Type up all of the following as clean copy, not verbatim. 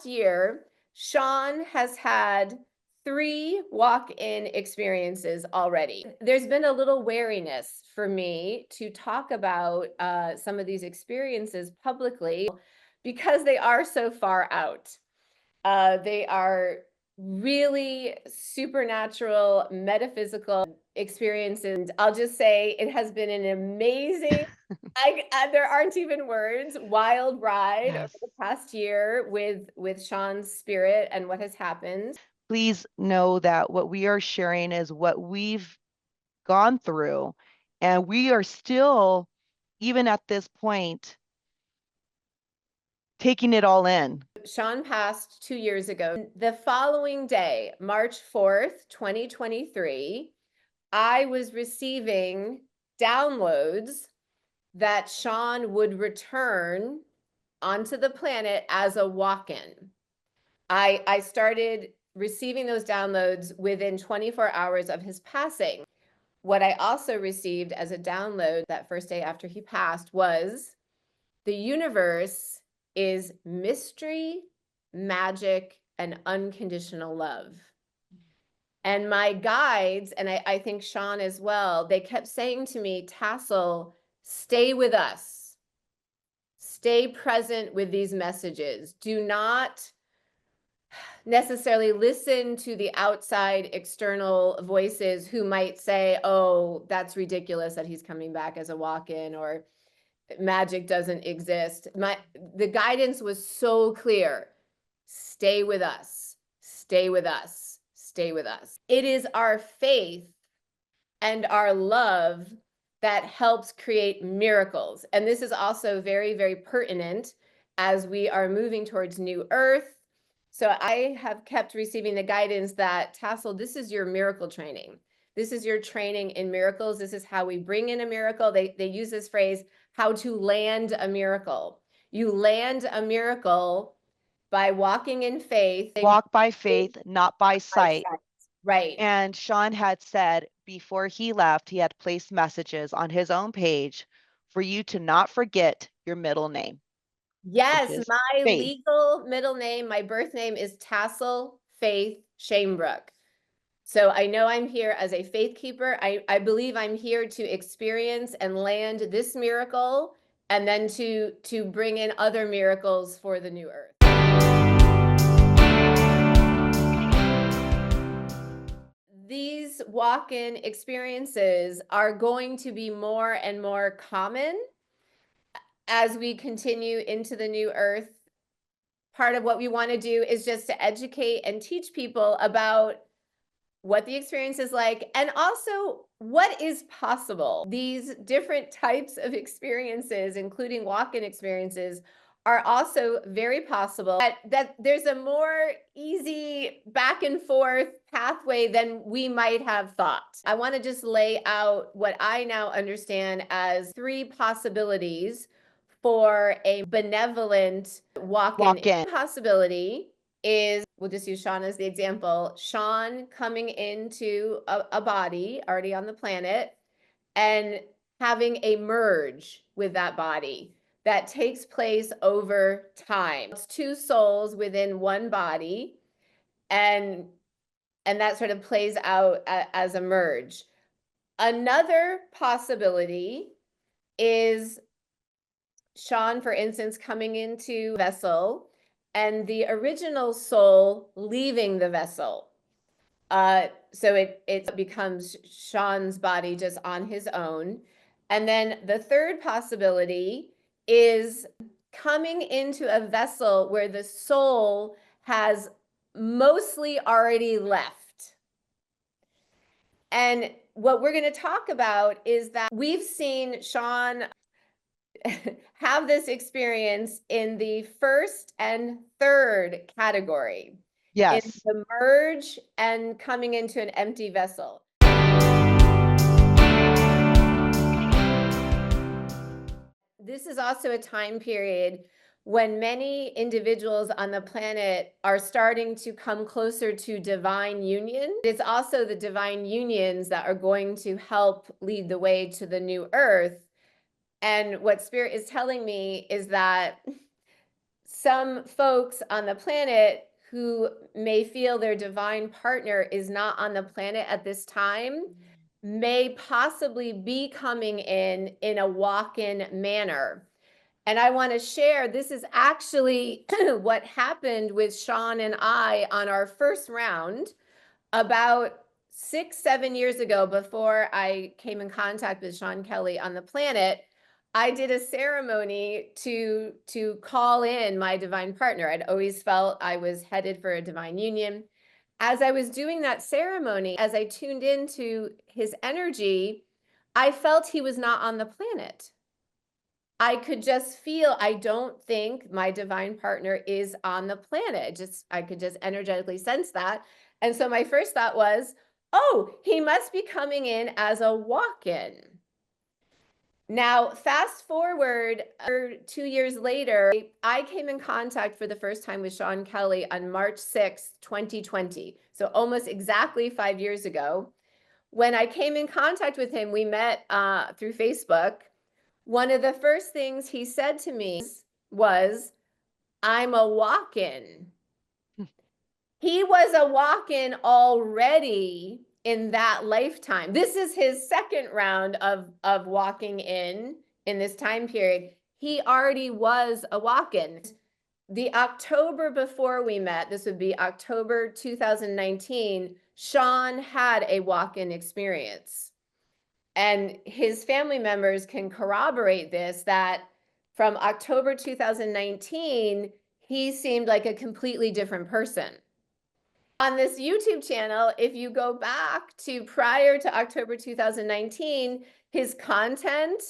past year, Sean has had 3 walk-in experiences already. There's been a little wariness for me to talk about some of these experiences publicly because they are so far out. They are really supernatural, metaphysical experiences. I'll just say it has been an amazing, there aren't even words, wild ride over Yes. the past year with Sean's spirit and what has happened. Please know that what we are sharing is what we've gone through, and we are still, even at this point, taking it all in. Sean passed 2 years ago. The following day, March 4th, 2023, I was receiving downloads that Sean would return onto the planet as a walk-in. I started receiving those downloads within 24 hours of his passing. What I also received as a download that first day after he passed was the universe is mystery, magic, and unconditional love. And my guides, and I think Sean as well, they kept saying to me, Tassel, stay with us. Stay present with these messages. Do not necessarily listen to the outside external voices who might say, oh, that's ridiculous that he's coming back as a walk-in, or magic doesn't exist. The guidance was so clear. Stay with us. Stay with us. Stay with us. It is our faith and our love that helps create miracles. And this is also very, very pertinent as we are moving towards New Earth. So I have kept receiving the guidance that, Tassel, this is your miracle training. This is your training in miracles. This is how we bring in a miracle. They use this phrase, how to land a miracle. You land a miracle by walking in faith. Walk by faith, not by sight. Right. And Sean had said before he left, he had placed messages on his own page for you to not forget your middle name, which Yes, is my Faith. legal middle name, my birth name is Tassel Faith Shamebrook. So I know I'm here as a faith keeper. I believe I'm here to experience and land this miracle, and then to bring in other miracles for the new earth. These walk-in experiences are going to be more and more common as we continue into the new earth. Part of what we want to do is just to educate and teach people about what the experience is like and also what is possible. These different types of experiences, including walk-in experiences, are also very possible. That there's a more easy back and forth pathway than we might have thought. I want to just lay out what I now understand as 3 possibilities for a benevolent walk-in. Walk in. Possibility is, we'll just use Sean as the example, Sean coming into a body already on the planet and having a merge with that body that takes place over time. It's 2 souls within one body, and that sort of plays out as a merge. Another possibility is Sean, for instance, coming into vessel and the original soul leaving the vessel. So it becomes Sean's body just on his own. And then the third possibility is coming into a vessel where the soul has mostly already left. And what we're going to talk about is that we've seen Sean have this experience in the first and third category, in Yes. the merge and coming into an empty vessel. This is also a time period when many individuals on the planet are starting to come closer to divine union. It's also the divine unions that are going to help lead the way to the new earth. And what Spirit is telling me is that some folks on the planet who may feel their divine partner is not on the planet at this time may possibly be coming in a walk-in manner. And I want to share, this is actually what happened with Sean and I on our first round about 6-7 years ago, before I came in contact with Sean Kelly on the planet. I did a ceremony to call in my divine partner. I'd always felt I was headed for a divine union. As I was doing that ceremony, as I tuned into his energy, I felt he was not on the planet. I could just feel, I don't think my divine partner is on the planet. I could just energetically sense that. And so my first thought was, oh, he must be coming in as a walk-in. Now, fast forward 2 years later, I came in contact for the first time with Sean Kelly on March 6th, 2020. So almost exactly 5 years ago. When I came in contact with him, we met through Facebook. One of the first things he said to me was, I'm a walk-in. He was a walk-in already in that lifetime. This is his second round of walking in this time period. He already was a walk-in. The October before we met, this would be October 2019, Sean had a walk-in experience. And his family members can corroborate this, that from October 2019, he seemed like a completely different person. On this YouTube channel, if you go back to prior to October 2019, his content,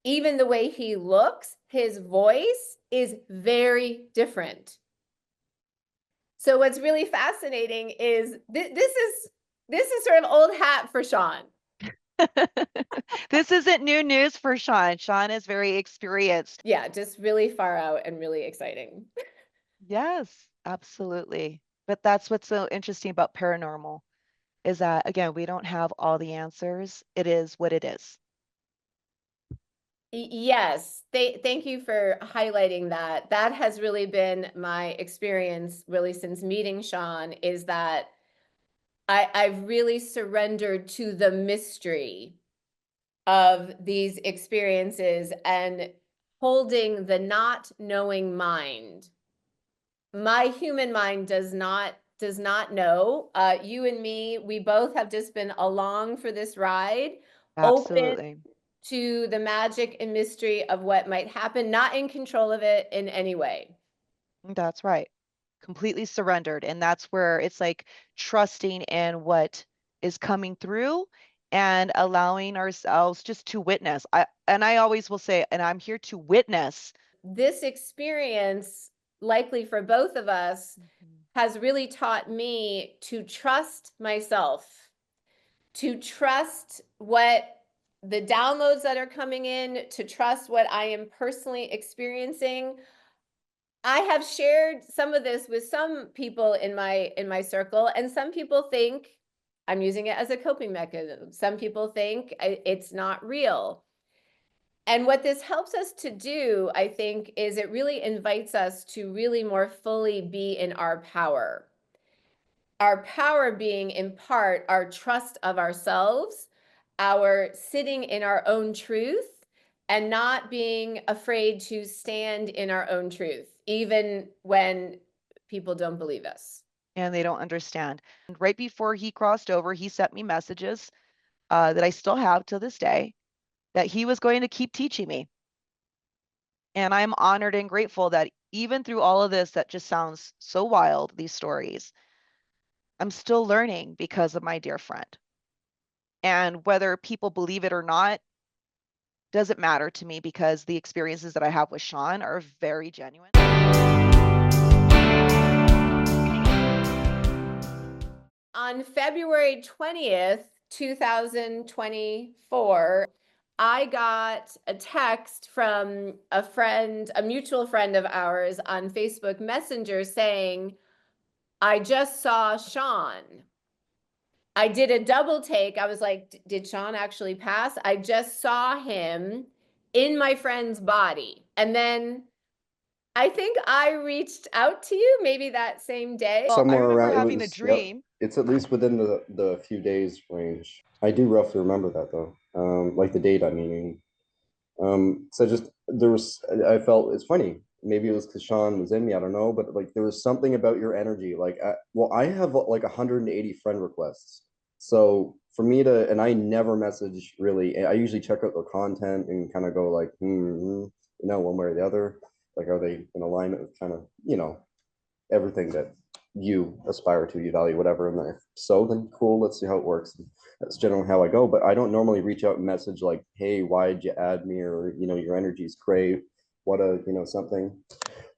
even the way he looks, his voice is very different. So what's really fascinating is this is sort of old hat for Sean. This isn't new news for Sean. Sean is very experienced. Yeah, just really far out and really exciting. Yes, absolutely. But that's what's so interesting about paranormal is that, again, we don't have all the answers. It is what it is. Yes, thank you for highlighting that. That has really been my experience really since meeting Sean, is that I've really surrendered to the mystery of these experiences and holding the not knowing mind. My human mind does not know. You and me, we both have just been along for this ride, open Absolutely. to the magic and mystery of what might happen, not in control of it in any way. That's right. Completely surrendered. And that's where it's like trusting in what is coming through and allowing ourselves just to witness. I always will say, and I'm here to witness. This experience, likely for both of us, has really taught me to trust myself, to trust what the downloads that are coming in, to trust what I am personally experiencing. I have shared some of this with some people in my circle, and some people think I'm using it as a coping mechanism. Some people think it's not real. And what this helps us to do, I think, is it really invites us to really more fully be in our power. Our power being in part our trust of ourselves, our sitting in our own truth, and not being afraid to stand in our own truth, even when people don't believe us. And they don't understand. And right before he crossed over, he sent me messages that I still have to this day that he was going to keep teaching me. And I'm honored and grateful that even through all of this, that just sounds so wild, these stories, I'm still learning because of my dear friend. And whether people believe it or not doesn't matter to me because the experiences that I have with Sean are very genuine. On February 20th, 2024, I got a text from a friend, a mutual friend of ours on Facebook Messenger saying, I just saw Sean. I did a double take. I was like, did Sean actually pass? I just saw him in my friend's body. And then I think I reached out to you maybe that same day. Well, I Somewhere remember around, it having a was, yep. dream. It's at least within the few days range. I do roughly remember that though. Like the date, I mean. So just there was, I felt it's funny. Maybe it was because Sean was in me. I don't know, but like there was something about your energy. Like, well, I have like 180 friend requests. So for me to, and I never message really. I usually check out their content and kind of go like, one way or the other. Like, are they in alignment with kind of, everything that you aspire to, you value, whatever. And if so, then cool, let's see how it works. That's generally how I go. But I don't normally reach out and message like, hey, why'd you add me? Or, your energy's great. What a, something.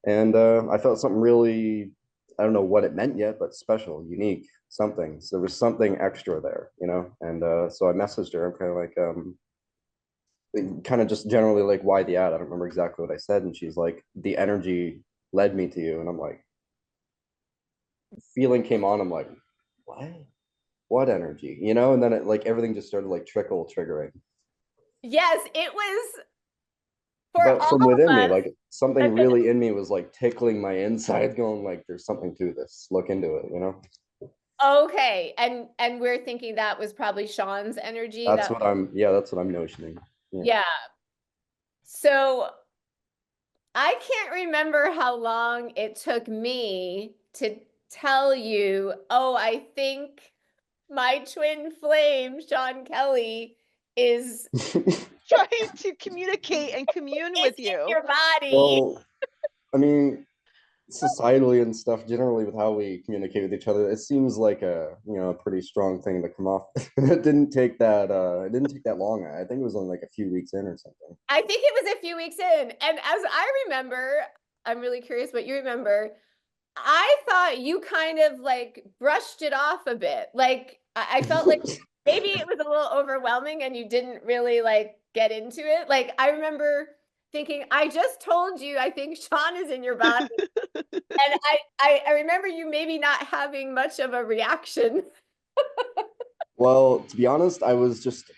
And I felt something really, I don't know what it meant yet, but special, unique, something. So there was something extra there, And so I messaged her. I'm kind of just generally like, why the ad? I don't remember exactly what I said. And she's like, the energy led me to you. And I'm like, feeling came on. I'm like, what energy, And then it like everything just started like triggering. Yes, it was for But all from within me, of us. like something Okay. really in me was like tickling my inside, going like, "There's something to this. Look into it." Okay, and we're thinking that was probably Sean's energy. That's what I'm. Yeah, that's what I'm notioning. Yeah. So I can't remember how long it took me to tell you, oh, I think my twin flame, Sean Kelly, is Trying to communicate and commune with in you. your body. Well, I mean, societally and stuff, generally with how we communicate with each other, it seems like a pretty strong thing to come off. It didn't take that. It didn't take that long. I think it was only like a few weeks in or something. I think it was a few weeks in. And as I remember, I'm really curious what you remember. I thought you kind of like brushed it off a bit. Like I felt like maybe it was a little overwhelming and you didn't really like get into it. Like I remember thinking, I just told you I think Sean is in your body. And I remember you maybe not having much of a reaction. Well, to be honest, I was just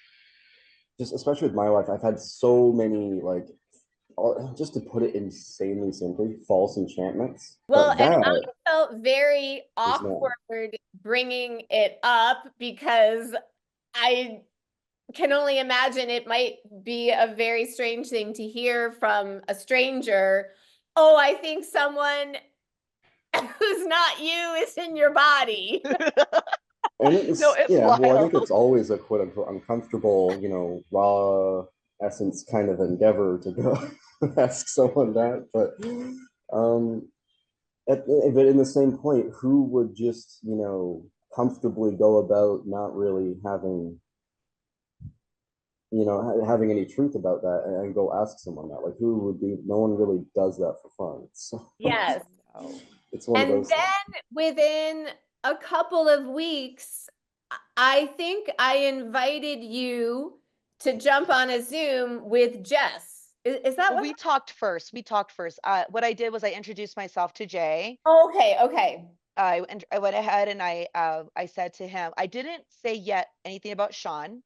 especially with my life, I've had so many like, just to put it insanely simply, false enchantments. Well, But and that I felt very is not. awkward bringing it up because I can only imagine it might be a very strange thing to hear from a stranger. Oh, I think someone who's not you is in your body. And it's No, it's yeah, well, I think wild. it's always a quote unquote uncomfortable, raw essence kind of endeavor to go ask someone that. Um, but in the same point, who would just, comfortably go about not really having, having any truth about that and go ask someone that? Like, who would be? No one really does that for fun. So Yes. Oh. it's one of And those things. then within a couple of weeks, I think I invited you to jump on a Zoom with Jess. Is that Well, what? we talked first. We talked first. What I did was I introduced myself to Jay. Okay, okay. I went ahead and I said to him, I didn't say yet anything about Sean.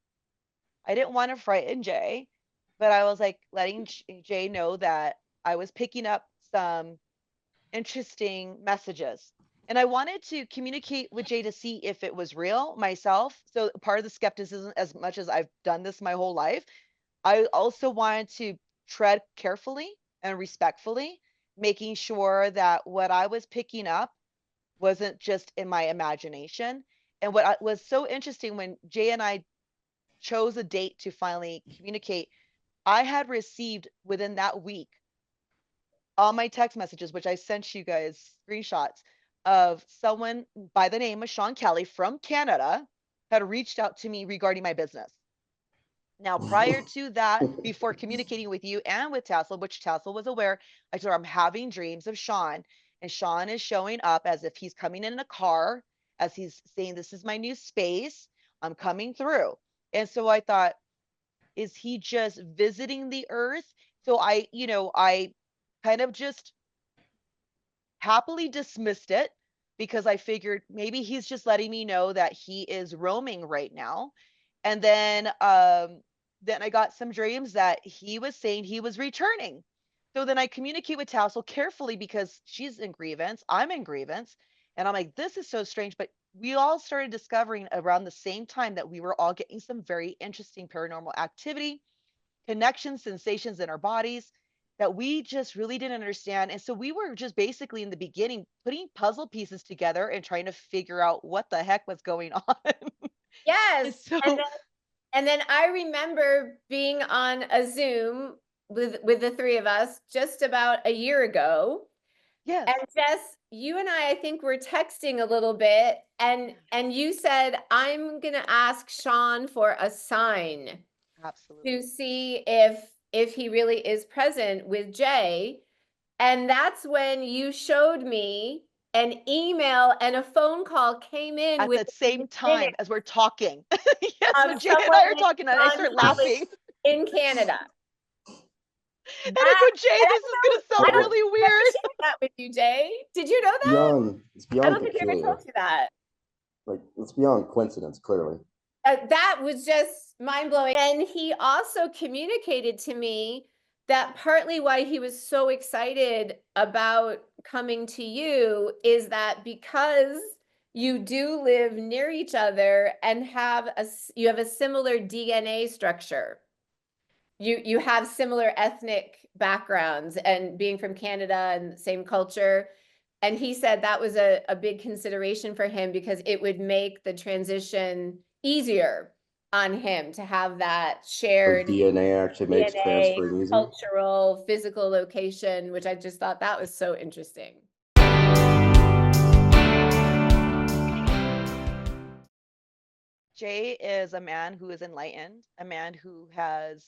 I didn't want to frighten Jay, but I was like letting Jay know that I was picking up some interesting messages. And I wanted to communicate with Jay to see if it was real myself. So part of the skepticism, as much as I've done this my whole life, I also wanted to tread carefully and respectfully, making sure that what I was picking up wasn't just in my imagination. And was so interesting when Jay and I chose a date to finally communicate, I had received within that week all my text messages, which I sent you guys screenshots of someone by the name of Sean Kelly from Canada had reached out to me regarding my business. Now, prior to that, before communicating with you and with Tassel, which Tassel was aware, I told her I'm having dreams of Sean, and Sean is showing up as if he's coming in a car, as he's saying, "This is my new space. I'm coming through." And so I thought, is he just visiting the earth? So I kind of just happily dismissed it because I figured maybe he's just letting me know that he is roaming right now. And then I got some dreams that he was saying he was returning. So then I communicate with Tassel carefully because she's in grievance, I'm in grievance, and I'm like, this is so strange. But we all started discovering around the same time that we were all getting some very interesting paranormal activity, connections, sensations in our bodies that we just really didn't understand. And so we were just basically in the beginning putting puzzle pieces together and trying to figure out what the heck was going on. And Yes. so, And then I remember being on a Zoom with the three of us just about a year ago. yes, And Jess, you and I think were texting a little bit, and you said, I'm gonna ask Sean for a sign absolutely. to see if he really is present with Jay. And that's when you showed me an email and a phone call came in At with the same time minutes as we're talking. Yes, of when Jay and someone I are named talking, and I Sean start Kelly laughing. in Canada. And I That, go, Jay, and this is going to I sound don't Oh, think really I ever weird. shared that with you, Jay. Did you know that? it's I beyond don't think I ever told peculiar. you that. Like it's beyond coincidence, clearly. That was just mind blowing. And he also communicated to me that partly why he was so excited about coming to you is that because you do live near each other and you have a similar DNA structure. You have similar ethnic backgrounds and being from Canada and same culture. And he said that was a big consideration for him because it would make the transition easier on him to have that Like shared DNA actually makes DNA, transferring easier. cultural, physical location, which I just thought that was so interesting. Jay is a man who is enlightened, a man who has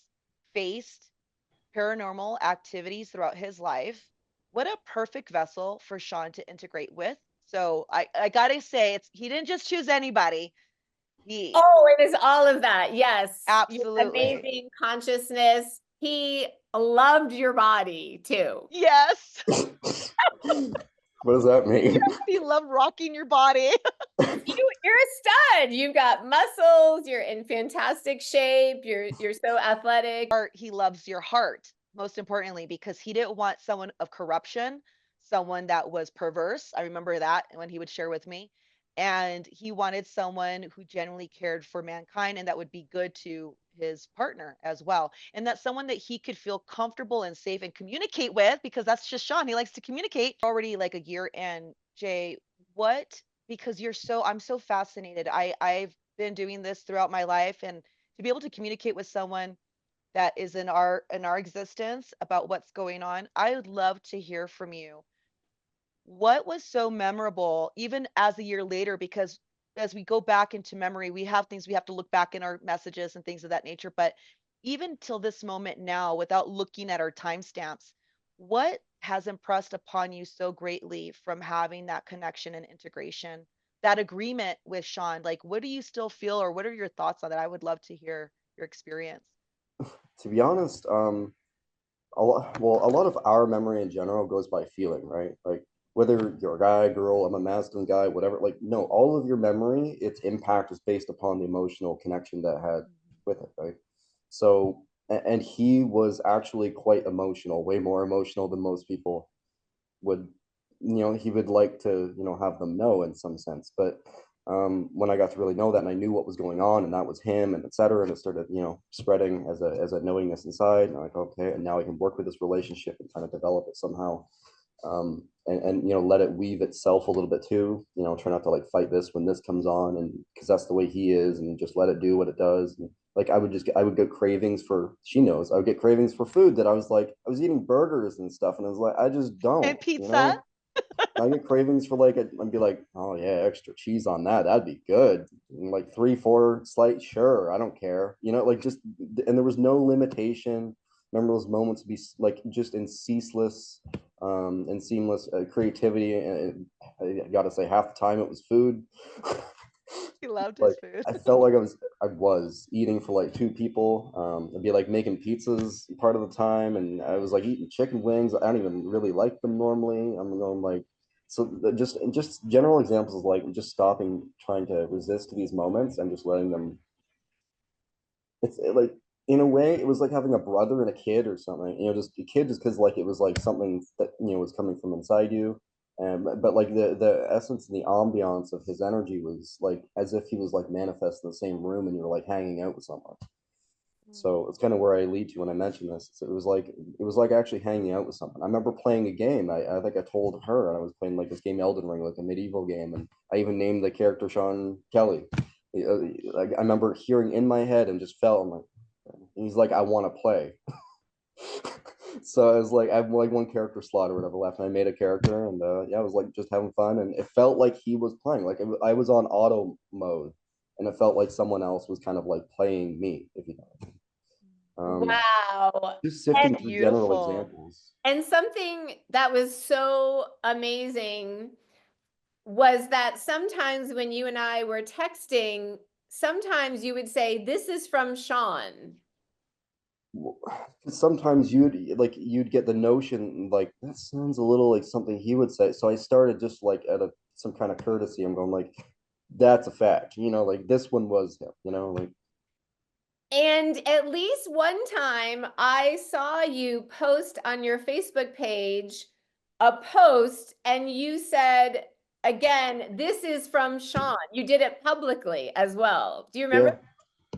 faced paranormal activities throughout his life. What a perfect vessel for Sean to integrate with. So I gotta say, he didn't just choose anybody. He Oh, it is all of that. Yes. Your absolutely, amazing consciousness. He loved your body too. yes, What does that mean? he loved rocking your body. You're a stud. You've got muscles. You're in fantastic shape. You're so athletic. He loves your heart, most importantly, because he didn't want someone of corruption, someone that was perverse. I remember that when he would share with me. And he wanted someone who genuinely cared for mankind and that would be good to his partner as well. And that's someone that he could feel comfortable and safe and communicate with because that's just Sean. He likes to communicate. Already like a year in, Jay, what? Because I'm so fascinated. I've been doing this throughout my life and to be able to communicate with someone that is in our existence about what's going on. I would love to hear from you. What was so memorable, even as a year later, because as we go back into memory, we have things we have to look back in our messages and things of that nature. But even till this moment now, without looking at our timestamps, what has impressed upon you so greatly from having that connection and integration, that agreement with Sean? Like, what do you still feel, or what are your thoughts on that? I would love to hear your experience. To be honest, a lot of our memory in general goes by feeling, right? Like whether you're a guy, girl, I'm a masculine guy, whatever. Like no, all of your memory, its impact is based upon the emotional connection that had with it, right? So, and he was actually quite emotional, way more emotional than most people would, he would like to, have them know in some sense. But when I got to really know that and I knew what was going on and that was him and et cetera, and it started, spreading as a knowingness inside, and I'm like, okay, and now I can work with this relationship and kind of develop it somehow. And let it weave itself a little bit too, try not to like fight this when this comes on, and because that's the way he is, and just let it do what it does. And like I would get cravings for, she knows, I would get cravings for food that I was eating burgers and stuff, and I was like, I just And don't, pizza? I get cravings for like I'd be like, oh yeah, extra cheese on that, that'd be good. And like 3, 4 slight, sure, I don't care, like just, and there was no limitation. Remember those moments be like just in ceaseless and seamless creativity, and I gotta say half the time it was food. He loved his Like food. I felt like I was eating for like 2 people. I'd be like making pizzas part of the time, and I was like eating chicken wings. I don't even really like them normally. I'm going like, so just general examples of like just stopping trying to resist these moments and just letting them. Like in a way, it was like having a brother and a kid or something. Just a kid, just because like it was like something that was coming from inside you. And but like the essence and the ambiance of his energy was like as if he was like manifest in the same room and you were like hanging out with someone. So it's kind of where I lead to when I mention this. So it was like actually hanging out with someone. I remember playing a game. I think I told her, and I was playing like this game Elden Ring, like a medieval game, and I even named the character Sean Kelly. Like I remember hearing in my head and just felt. I'm like, and he's like, I want to play. So I was like, I have like one character slot or whatever left, and I made a character, and yeah, I was like just having fun, and it felt like he was playing. Like I was on auto mode, and it felt like someone else was kind of like playing me, if you know. Wow. Just sifting through general Beautiful. examples. And something that was so amazing was that sometimes when you and I were texting, sometimes you would say, "This is from Sean." Sometimes you'd get the notion like that sounds a little like something he would say. So I started just like at some kind of courtesy. I'm going like, that's a fact, like this one was him, like And at least one time I saw you post on your Facebook page a post and you said, again, this is from Sean. You did it publicly as well. Do you remember? yeah.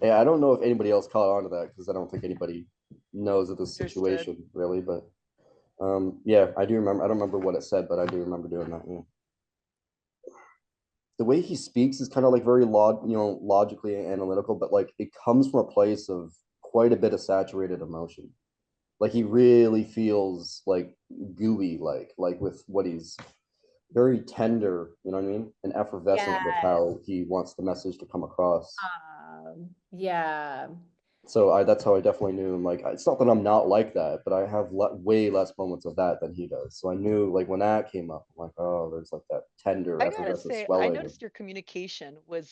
Yeah, I don't know if anybody else caught on to that because I don't think anybody knows of this Understood. situation really, but yeah, I do remember. I don't remember what it said, but I do remember doing that. Yeah. The way he speaks is kind of like very logically analytical, but like it comes from a place of quite a bit of saturated emotion. Like he really feels like gooey, like with what he's very tender, you know what I mean, and effervescent with Yes. how he wants the message to come across. Yeah. So that's how I definitely knew him. Like it's not that I'm not like that, but I have way less moments of that than he does. So I knew like when that came up, I'm like, oh, there's like that tender I gotta effervescent say, I swelling. noticed your communication was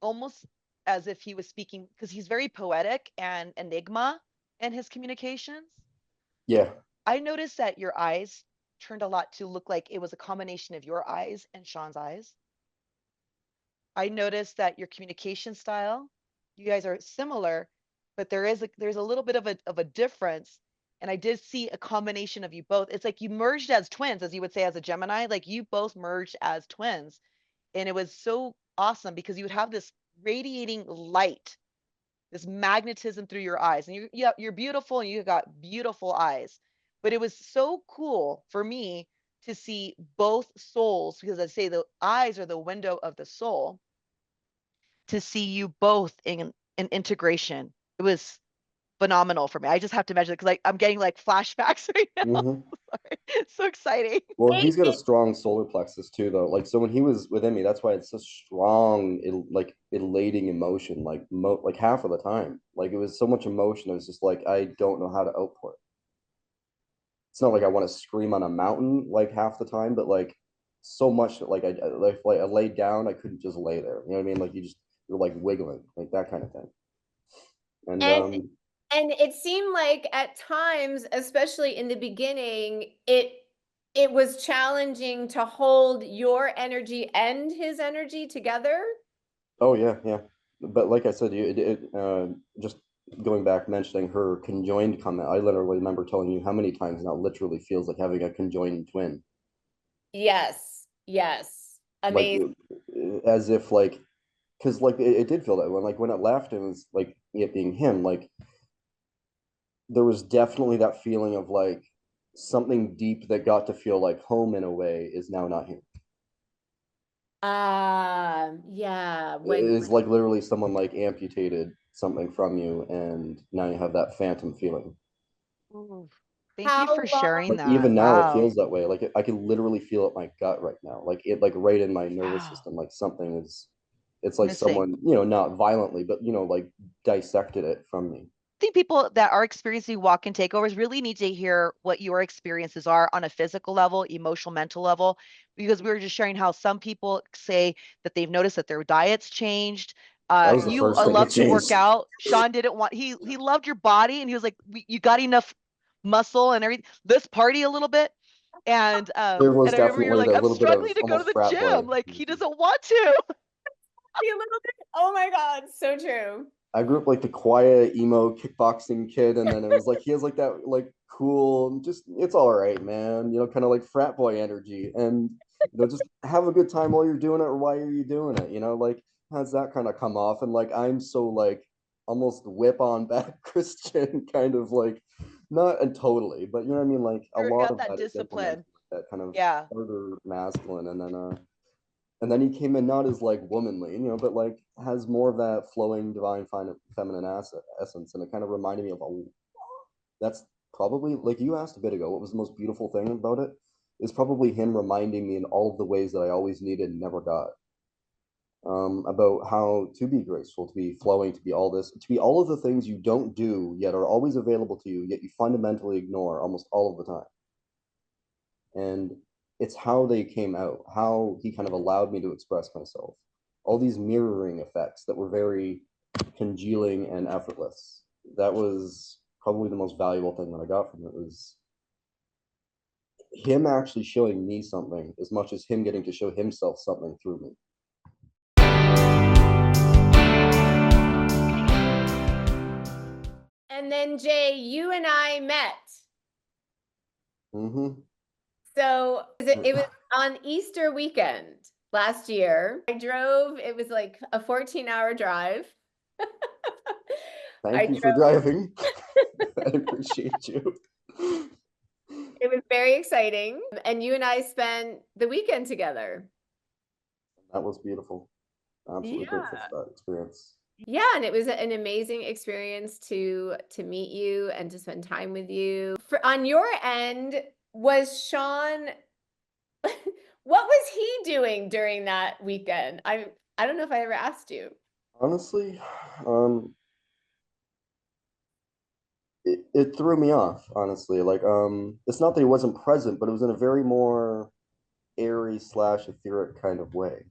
almost as if he was speaking because he's very poetic and enigma in his communications. Yeah. I noticed that your eyes turned a lot to look like it was a combination of your eyes and Sean's eyes. I noticed that your communication style, you guys are similar, but there's a little bit of a difference. And I did see a combination of you both. It's like you merged as twins, as you would say as a Gemini, like you both merged as twins. And it was so awesome because you would have this radiating light, this magnetism through your eyes. And you're beautiful and you got beautiful eyes. But it was so cool for me to see both souls because I say the eyes are the window of the soul to see you both in integration. It was phenomenal for me. I just have to imagine it because I'm getting like flashbacks right now. Hmm. Sorry. It's so exciting. Well, It, he's got a it, strong solar plexus too, though. Like, so when he was within me, that's why it's such strong, like elating emotion. Like half of the time, like it was so much emotion. It was just like I don't know how to output. It's not like I want to scream on a mountain like half the time, but like so much that like I laid down, I couldn't just lay there. You know what I mean? Like you're like wiggling, like that kind of thing. And and and it seemed like at times, especially in the beginning, it was challenging to hold your energy and his energy together. oh yeah, yeah. But like I said, just going back mentioning her conjoined comment, I literally remember telling you how many times now literally feels like having a conjoined twin. Yes. Yes. Like Amazing. as if like because like it did feel that when like when it left and it was like it being him, like there was definitely that feeling of like something deep that got to feel like home in a way is now not here. Yeah, It when is like literally someone like amputated something from you and now you have that phantom feeling. Ooh, thank you how for long sharing Like that. even now it Wow. feels that way. Like I can literally feel it in my gut right now. Like it like right in my nervous Wow. system. Like something is it's like Missing. someone, not violently, but like dissected it from me. I think people that are experiencing walk-in takeovers really need to hear what your experiences are on a physical level, emotional, mental level, because we were just sharing how some people say that they've noticed that their diets changed. That was the You first thing love that to work changed. out. Sean didn't want he loved your body and he was like, you got enough muscle and everything. Let's party a little bit. There was And I remember you're definitely like, the I'm little bit of struggling to go to almost the frat boy. gym. Like he doesn't want to. a little bit? Oh my God, so true. I grew up like the quiet emo kickboxing kid, and then it was like he has like that like cool, just it's all right, man, kind of like frat boy energy, and just have a good time while you're doing it, or why are you doing it, like how's that kind of come off, and like I'm so like almost whip on back Christian kind of like not and totally, but you know what I mean, like a lot Got of that that is implemented, discipline. that kind of Yeah. harder masculine, and then he came in not as like womanly, but like has more of that flowing divine feminine essence, and it kind of reminded me of that's probably like you asked a bit ago. What was the most beautiful thing about it? Is probably him reminding me in all of the ways that I always needed and never got. About how to be graceful, to be flowing, to be all this, to be all of the things you don't do yet are always available to you, yet you fundamentally ignore almost all of the time. And it's how they came out, how he kind of allowed me to express myself. All these mirroring effects that were very congealing and effortless. That was probably the most valuable thing that I got from it, was him actually showing me something as much as him getting to show himself something through me. And then Jay, you and I met. Mm-hmm. So it was on Easter weekend last year. I drove, it was like a 14-hour drive. Thank you for driving. I appreciate you. It was very exciting. And you and I spent the weekend together. That was beautiful. Absolutely grateful for that experience. Yeah, and it was an amazing experience to meet you and to spend time with you. On your end, was Sean what was he doing during that weekend? I don't know if I ever asked you. Honestly, it threw me off, honestly. Like, it's not that he wasn't present, but it was in a very more airy slash etheric kind of way.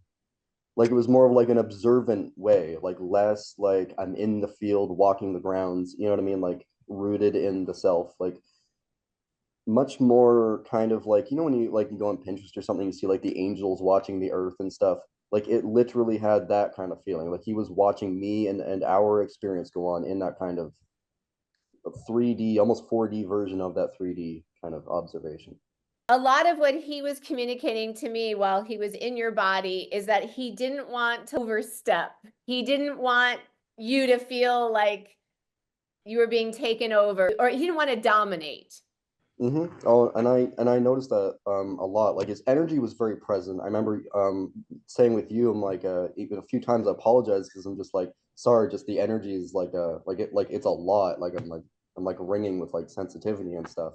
Like it was more of like an observant way, like less like I'm in the field walking the grounds, you know what I mean? Like rooted in the self, like much more kind of like, when you like you go on Pinterest or something, you see like the angels watching the earth and stuff. Like it literally had that kind of feeling. Like he was watching me and our experience go on in that kind of 3D, almost 4D version of that 3D kind of observation. A lot of what he was communicating to me while he was in your body is that he didn't want to overstep. He didn't want you to feel like you were being taken over, or he didn't want to dominate. Mm-hmm. Oh, and I noticed that a lot. Like his energy was very present. I remember saying with you, I'm like even a few times I apologize because I'm just like sorry. Just the energy is like it's a lot. Like I'm like ringing with like sensitivity and stuff.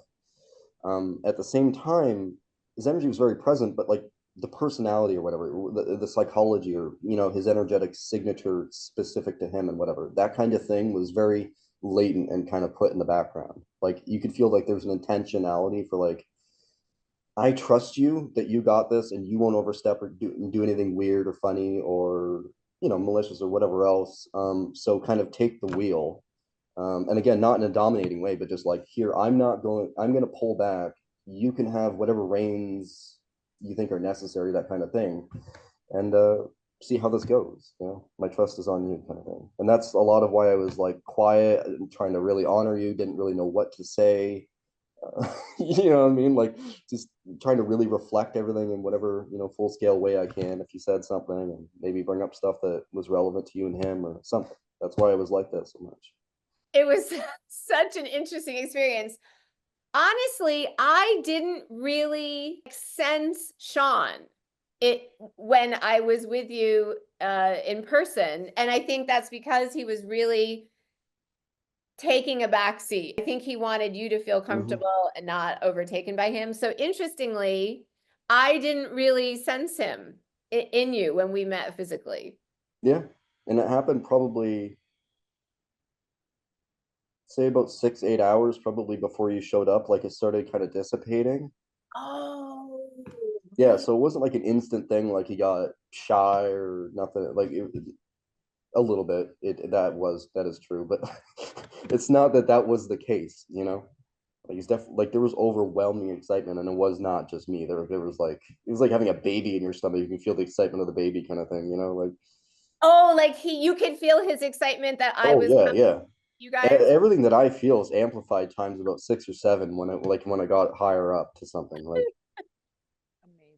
At the same time, his energy was very present, but like the personality or whatever, the psychology or his energetic signature specific to him and whatever, that kind of thing was very latent and kind of put in the background. Like you could feel like there's an intentionality for like, I trust you that you got this and you won't overstep or do anything weird or funny or malicious or whatever else. So kind of take the wheel. And again, not in a dominating way, but just like here, I'm going to pull back. You can have whatever reins you think are necessary, that kind of thing. And see how this goes. My trust is on you, kind of thing. And that's a lot of why I was like quiet and trying to really honor you, didn't really know what to say. You know what I mean? Like just trying to really reflect everything in whatever, full scale way I can. If you said something and maybe bring up stuff that was relevant to you and him or something. That's why I was like that so much. It was such an interesting experience. Honestly, I didn't really sense Sean when I was with you in person. And I think that's because he was really taking a back seat. I think he wanted you to feel comfortable and not overtaken by him. So interestingly, I didn't really sense him in you when we met physically. Yeah. And it happened probably, say about 6, 8 hours probably before you showed up. Like it started kind of dissipating. Oh. Yeah. So it wasn't like an instant thing, like he got shy or nothing. Like a little bit. That is true. But it's not that was the case, Like he's definitely like there was overwhelming excitement, and it was not just me. There was like it was like having a baby in your stomach. You can feel the excitement of the baby, kind of thing, Like Oh, like you could feel his excitement that I Oh was yeah, coming, yeah. you guys. Everything that I feel is amplified times about 6 or 7 when I got higher up to something. Like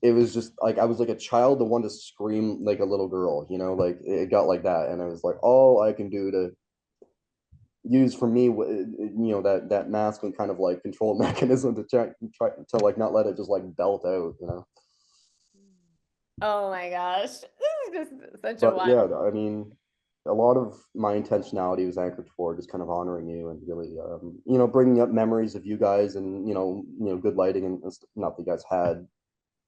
it Amazing. was just like I was like a child that wanted to scream like a little girl, like it got like that, and I was like, all I can do to use for me, that masculine kind of like control mechanism to try to like not let it just like belt out. Oh my gosh. This is just such a But wild. yeah, I mean, a lot of my intentionality was anchored toward just kind of honoring you and really, bringing up memories of you guys and good lighting and not that you guys had.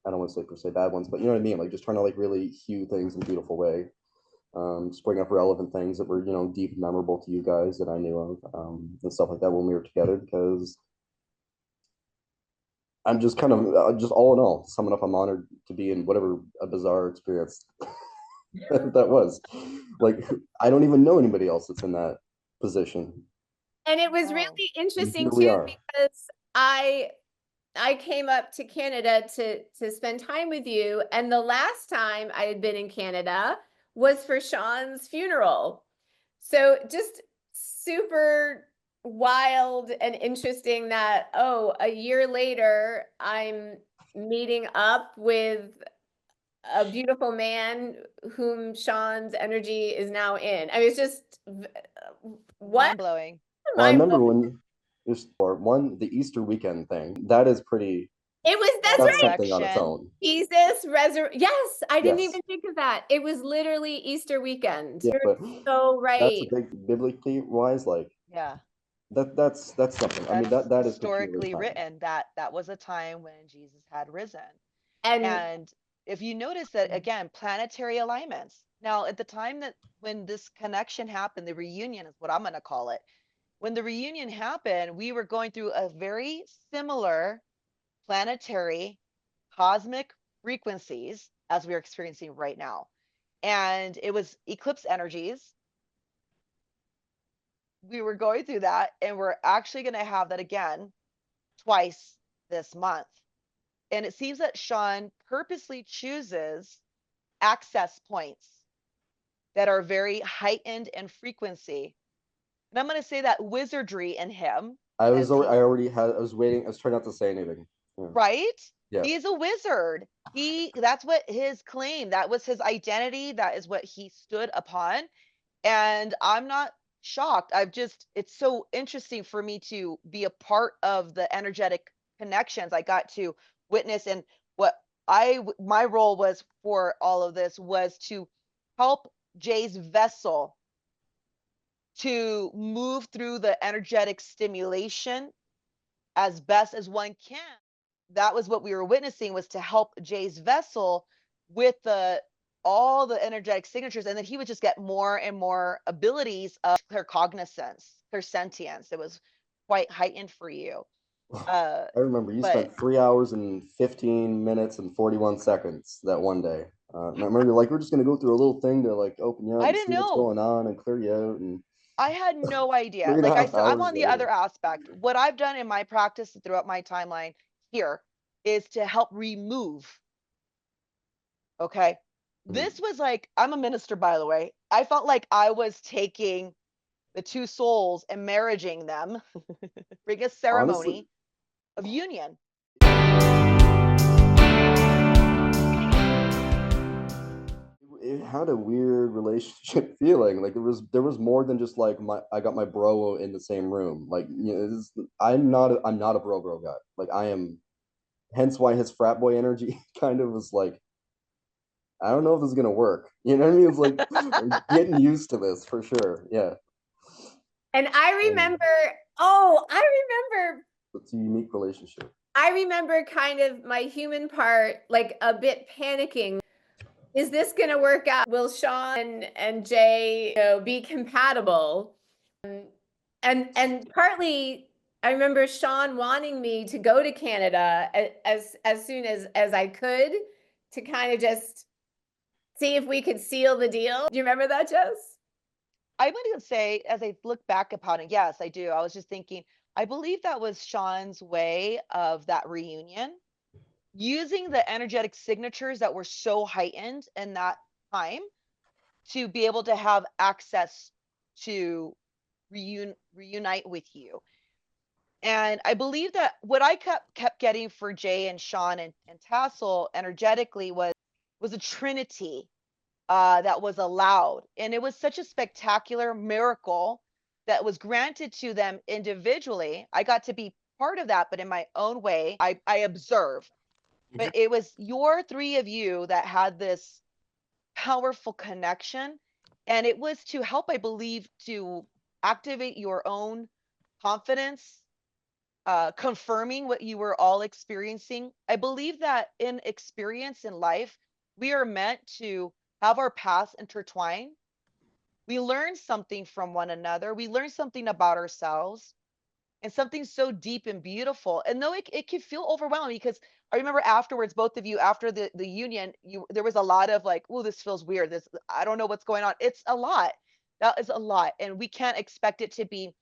I don't want to say per se bad ones, but you know what I mean. Like just trying to like really hue things in a beautiful way. Just bring up relevant things that were deep and memorable to you guys that I knew of, and stuff like that when we were together because I'm just kind of just all in all, summing up, I'm honored to be in whatever a bizarre experience that was. Like, I don't even know anybody else that's in that position. And it was Wow. really And interesting here we too, are. because I came up to Canada to spend time with you, and the last time I had been in Canada was for Sean's funeral. So just super wild and interesting that, oh, a year later, I'm meeting up with a beautiful man whom Sean's energy is now in. I mean, it's just what Mind blowing. Well, I mind remember blowing. when there's the Easter weekend thing. That is pretty, It was, that's that's right. something on its Resurrection. own. Jesus resurrection. Yes, I didn't Yes. even think of that. It was literally Easter weekend. Yeah, You're but so that's a right. big biblically wise, like Yeah. that's something. I mean, That's that is peculiar historically time. written that that was a time when Jesus had risen. And And if you notice that again, planetary alignments. Now, at the time that when this connection happened, the reunion is what I'm going to call it. When the reunion happened, we were going through a very similar planetary cosmic frequencies as we're experiencing right now. And it was eclipse energies. We were going through that, and we're actually going to have that again twice this month. And it seems that Sean purposely chooses access points that are very heightened in frequency. And I'm going to say that wizardry in him, I was as he, I already had I was waiting. I was trying not to say anything. Yeah. right? Yeah. He's a wizard. That's what his claim, that was his identity, that is what he stood upon. And I'm not shocked. It's so interesting for me to be a part of the energetic connections I got to witness. And what my role was for all of this was to help Jay's vessel to move through the energetic stimulation as best as one can. That was what we were witnessing, was to help Jay's vessel with the all the energetic signatures, and then he would just get more and more abilities of claircognizance, clairsentience. It was quite heightened for you. I remember you But spent 3 hours and 15 minutes and 41 seconds that one day. I remember you're like, we're just gonna go through a little thing to like open you up I and didn't see what's know. going on and clear you out. And I had no idea. three and a Like I half said, I'm hours on the later. other aspect. What I've done in my practice throughout my timeline here is to help remove. Okay. This was like, I'm a minister, by the way. I felt like I was taking the two souls and marrying them, bring a Honestly, ceremony of union. it had a weird relationship feeling. Like there was more than just like I got my bro in the same room. Like I'm not a bro guy. Like I am. Hence why his frat boy energy kind of was like, I don't know if this is gonna work. You know what I mean? It's like I'm getting used to this for sure. Yeah. and I Um, remember, oh, it's a unique relationship. I remember kind of my human part, like a bit panicking. Is this going to work out? Will Sean and Jay, be compatible? And partly, I remember Sean wanting me to go to Canada as soon as I could, to kind of just see if we could seal the deal. Do you remember that, Jess? I'm going to say, as I look back upon it, yes, I do. I was just thinking, I believe that was Sean's way of that reunion, using the energetic signatures that were so heightened in that time to be able to have access to reunite with you. And I believe that what I kept getting for Jay and Sean and Tassel energetically was a trinity that was allowed. And it was such a spectacular miracle that was granted to them individually. I got to be part of that, but in my own way, I observed. But it was your three of you that had this powerful connection. And it was to help, I believe, to activate your own confidence, confirming what you were all experiencing. I believe that in experience in life, we are meant to have our paths intertwine. We learn something from one another. We learn something about ourselves and something so deep and beautiful. And though it can feel overwhelming, because I remember afterwards, both of you, after the union, there was a lot of like, oh, this feels weird. This, I don't know what's going on. It's a lot. That is a lot. And we can't expect it to be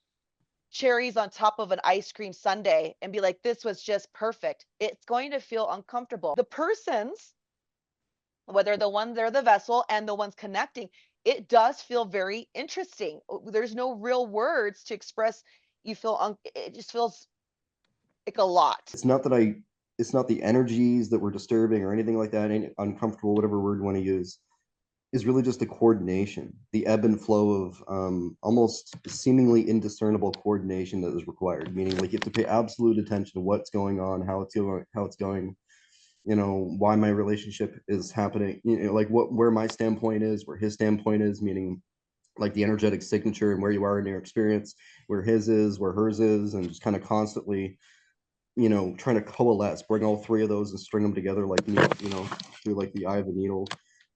cherries on top of an ice cream sundae and be like, this was just perfect. It's going to feel uncomfortable. The persons, whether the one they're the vessel and the ones connecting, it does feel very interesting. There's no real words to express. You feel it just feels like a lot. It's not the energies that were disturbing or anything like that, any uncomfortable, whatever word you want to use, is really just the coordination, the ebb and flow of almost seemingly indiscernible coordination that is required. Meaning, like, you have to pay absolute attention to what's going on, how it's going, why my relationship is happening, like where my standpoint is, where his standpoint is, meaning like the energetic signature and where you are in your experience, where his is, where hers is, and just kind of constantly, trying to coalesce, bring all three of those and string them together like through like the eye of the needle,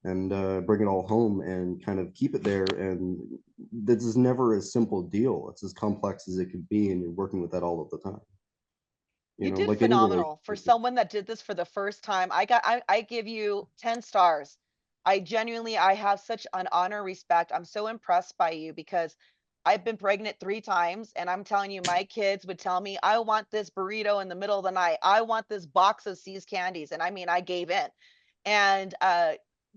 and bring it all home and kind of keep it there. And this is never a simple deal. It's as complex as it could be, and you're working with that all of the time. You did Like any phenomenal for relationship. someone that did this for the first time. I give you 10 stars. I have such an honor, respect. I'm so impressed by you because I've been pregnant 3 times and I'm telling you, my kids would tell me, I want this burrito in the middle of the night. I want this box of See's candies. And I mean, I gave in. And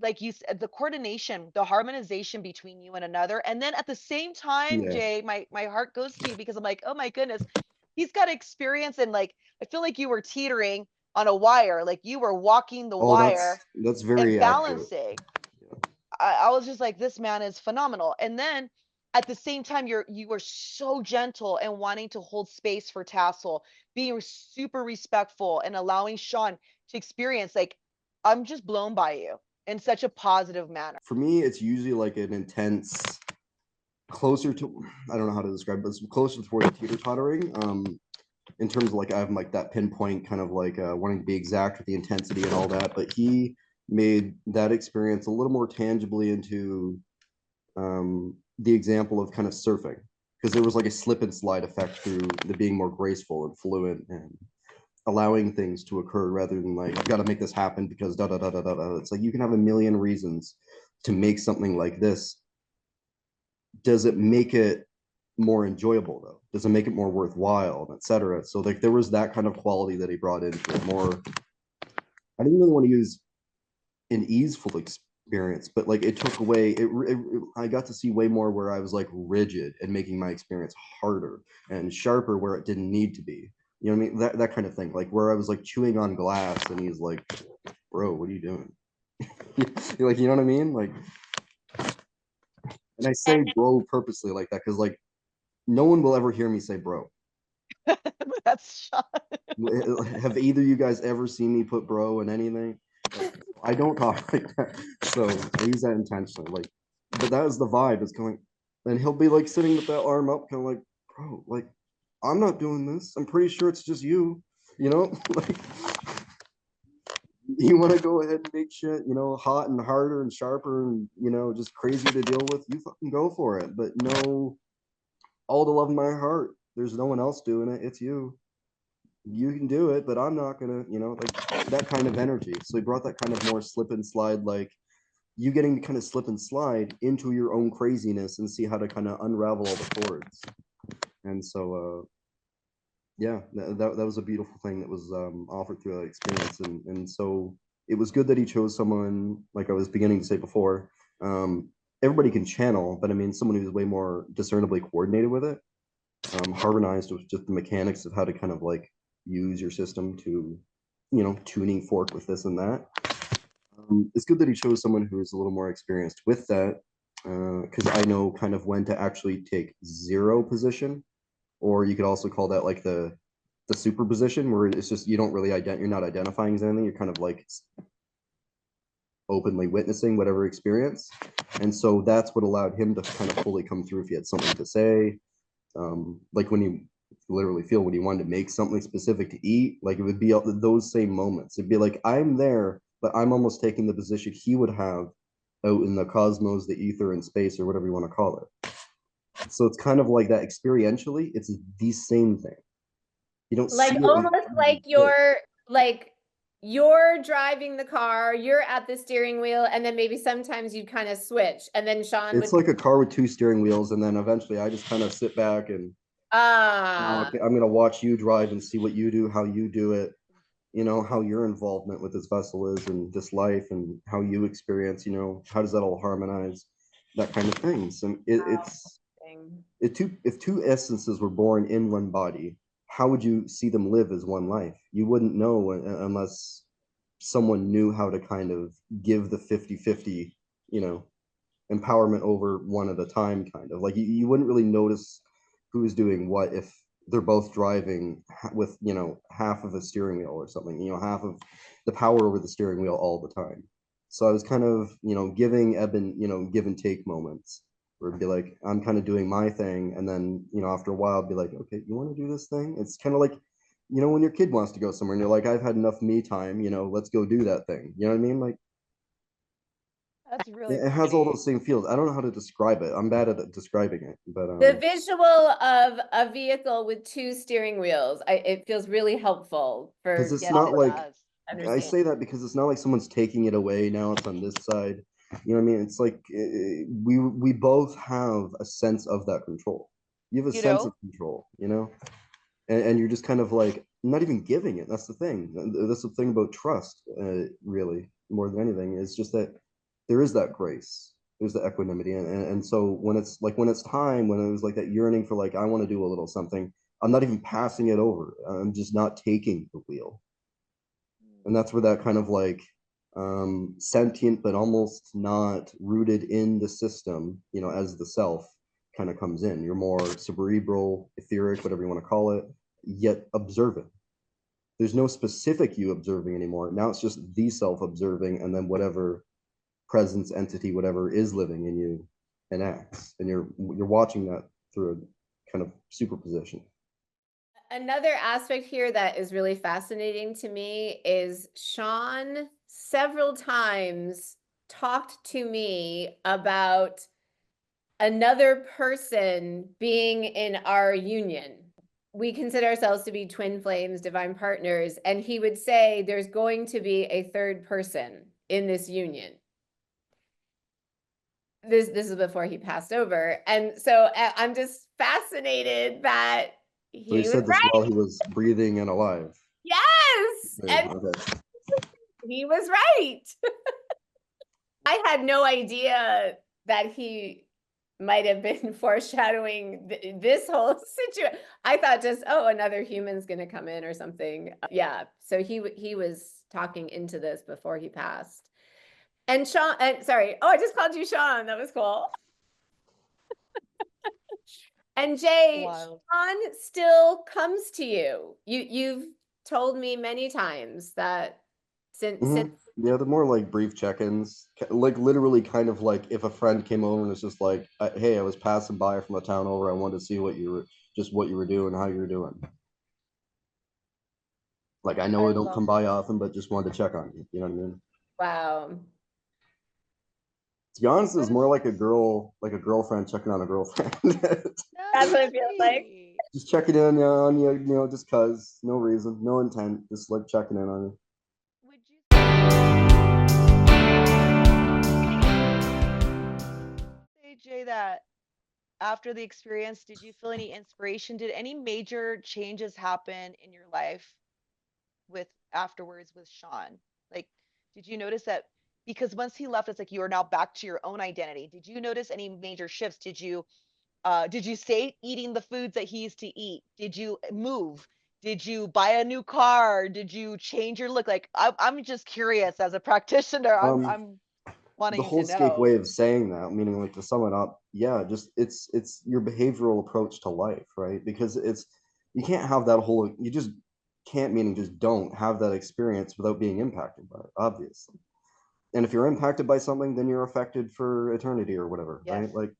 like you said, the coordination, the harmonization between you and another. And then at the same time, Yeah. Jay, my heart goes to you because I'm like, oh my goodness, he's got experience and like I feel like you were teetering on a wire, like you were walking the Oh, wire that's and very accurate. balancing. I was just like, this man is phenomenal. And then at the same time, you were so gentle and wanting to hold space for Tassel, being super respectful and allowing Sean to experience. Like, I'm just blown by you in such a positive manner. For me, it's usually like an intense, closer to, I don't know how to describe it, but it's closer towards teeter-tottering. In terms of like, I have like that pinpoint kind of like wanting to be exact with the intensity and all that, but he made that experience a little more tangibly into the example of kind of surfing, because there was like a slip and slide effect through the being more graceful and fluent and allowing things to occur rather than like, I've got to make this happen because da da da da da da. It's like you can have a million reasons to make something like this. Does it make it more enjoyable though? Does it make it more worthwhile, etc.? So like there was that kind of quality that he brought into it more. I didn't really want to use an easeful experience, but like it took away I got to see way more where I was like rigid and making my experience harder and sharper where it didn't need to be. You know what I mean? That kind of thing. Like where I was like chewing on glass and he's like, bro, what are you doing? Like, you know what I mean? Like, and I say bro purposely like that because like no one will ever hear me say bro. That's Sean. Have either of you guys ever seen me put bro in anything? Like, I don't talk like that. So I use that intentionally. Like, but that is the vibe. It's going, and he'll be like sitting with that arm up, kind of like, bro, like, I'm not doing this. I'm pretty sure it's just you. Like, you want to go ahead and make shit, hot and harder and sharper and, just crazy to deal with, you fucking go for it. But no, all the love in my heart. There's no one else doing it. It's you. You can do it, but I'm not gonna, like that kind of energy. So he brought that kind of more slip and slide, like you getting to kind of slip and slide into your own craziness and see how to kind of unravel all the cords. And so, yeah, that was a beautiful thing that was offered through that experience. And so it was good that he chose someone, like I was beginning to say before, everybody can channel, but I mean, someone who's way more discernibly coordinated with it, harmonized with just the mechanics of how to kind of like use your system to, you know, tuning fork with this and that. It's good that he chose someone who is a little more experienced with that, because I know kind of when to actually take zero position, or you could also call that like the superposition, where it's just you don't really you're not identifying as anything. You're kind of like openly witnessing whatever experience, and so that's what allowed him to kind of fully come through if he had something to say. Like when you literally feel when you wanted to make something specific to eat, like it would be those same moments. It'd be like I'm there, but I'm almost taking the position he would have out in the cosmos, the ether, and space, or whatever you want to call it. So it's kind of like that experientially. It's the same thing. You don't Like see it. almost like you're driving the car, you're at the steering wheel, and then maybe sometimes you'd kind of switch, and then Sean It's would like a car with two steering wheels, and then eventually I just kind of sit back and okay, I'm gonna watch you drive and see what you do, how you do it, you know, how your involvement with this vessel is and this life and how you experience, you know, how does that all harmonize, that kind of things. And it's if two essences were born in one body, how would you see them live as one life? You wouldn't know unless someone knew how to kind of give the 50-50, you know, empowerment over one at a time, kind of like you wouldn't really notice who's doing what if they're both driving with, you know, half of a steering wheel or something, you know, half of the power over the steering wheel all the time. So I was kind of, you know, giving Eben, you know, give and take moments where it'd be like I'm kind of doing my thing, and then, you know, after a while I'd be like, okay, you want to do this thing? It's kind of like, you know, when your kid wants to go somewhere and you're like, I've had enough me time, you know, let's go do that thing, you know what I mean? Like That's really it has all pretty. those same feels. I don't know how to describe it. I'm bad at describing it, but the visual of a vehicle with two steering wheels, it feels really helpful because for it's Yes, not it like, does. I understand. say that because it's not like someone's taking it away. Now it's on this side. You know what I mean? It's like we both have a sense of that control. You have a You sense know? of control, you know, and you're just kind of like not even giving it. That's the thing. That's the thing about trust, really, more than anything. Is just that there is that grace. There's the equanimity, and so when it's like when it's time, when it was like that yearning for like I want to do a little something, I'm not even passing it over. I'm just not taking the wheel, and that's where that kind of like sentient but almost not rooted in the system, you know, as the self kind of comes in. You're more cerebral, etheric, whatever you want to call it, yet observant. There's no specific you observing anymore. Now it's just the self observing, and then whatever presence, entity, whatever is living in you enacts, and you're watching that through a kind of superposition. Another aspect here that is really fascinating to me is Sean several times talked to me about another person being in our union. We consider ourselves to be twin flames, divine partners, and he would say there's going to be a third person in this union. This is before he passed over. And so I'm just fascinated that So he he was said this right. while he was breathing and alive. Yes. Yeah, And okay. he was right. I had no idea that he might have been foreshadowing this whole situation. I thought just, oh, another human's going to come in or something. Yeah. So he was talking into this before he passed. And Sean, and sorry, oh, I just called you Sean. That was cool. And Jay, Wild. Sean still comes to you. You've told me many times that since Yeah, the more like brief check-ins, like literally kind of like if a friend came over and it's just like, hey, I was passing by from a town over, I wanted to see what you were, just what you were doing, how you were doing. Like I know I I don't love come by often, but just wanted to check on you. You know what I mean? wow. To be honest, that it's is more so like a girl, like a girlfriend checking on a girlfriend. That's That's what it feels like. sweet. Just checking in on you, you know, just cause, no reason, no intent, just like checking in on you. Would you say, Jay, that after the experience, did you feel any inspiration? Did any major changes happen in your life with afterwards with Sean? Like, did you notice that because once he left, it's like you are now back to your own identity. Did you notice any major shifts? Did you stay eating the foods that he used to eat? Did you move? Did you buy a new car? Did you change your look? Like, I'm just curious as a practitioner. I'm The wanting whole to escape know. way of saying that, meaning like to sum it up, yeah, just it's your behavioral approach to life, right? Because it's you can't have that whole you just can't meaning just don't have that experience without being impacted by it, obviously. And if you're impacted by something, then you're affected for eternity or whatever, Yes. right? Like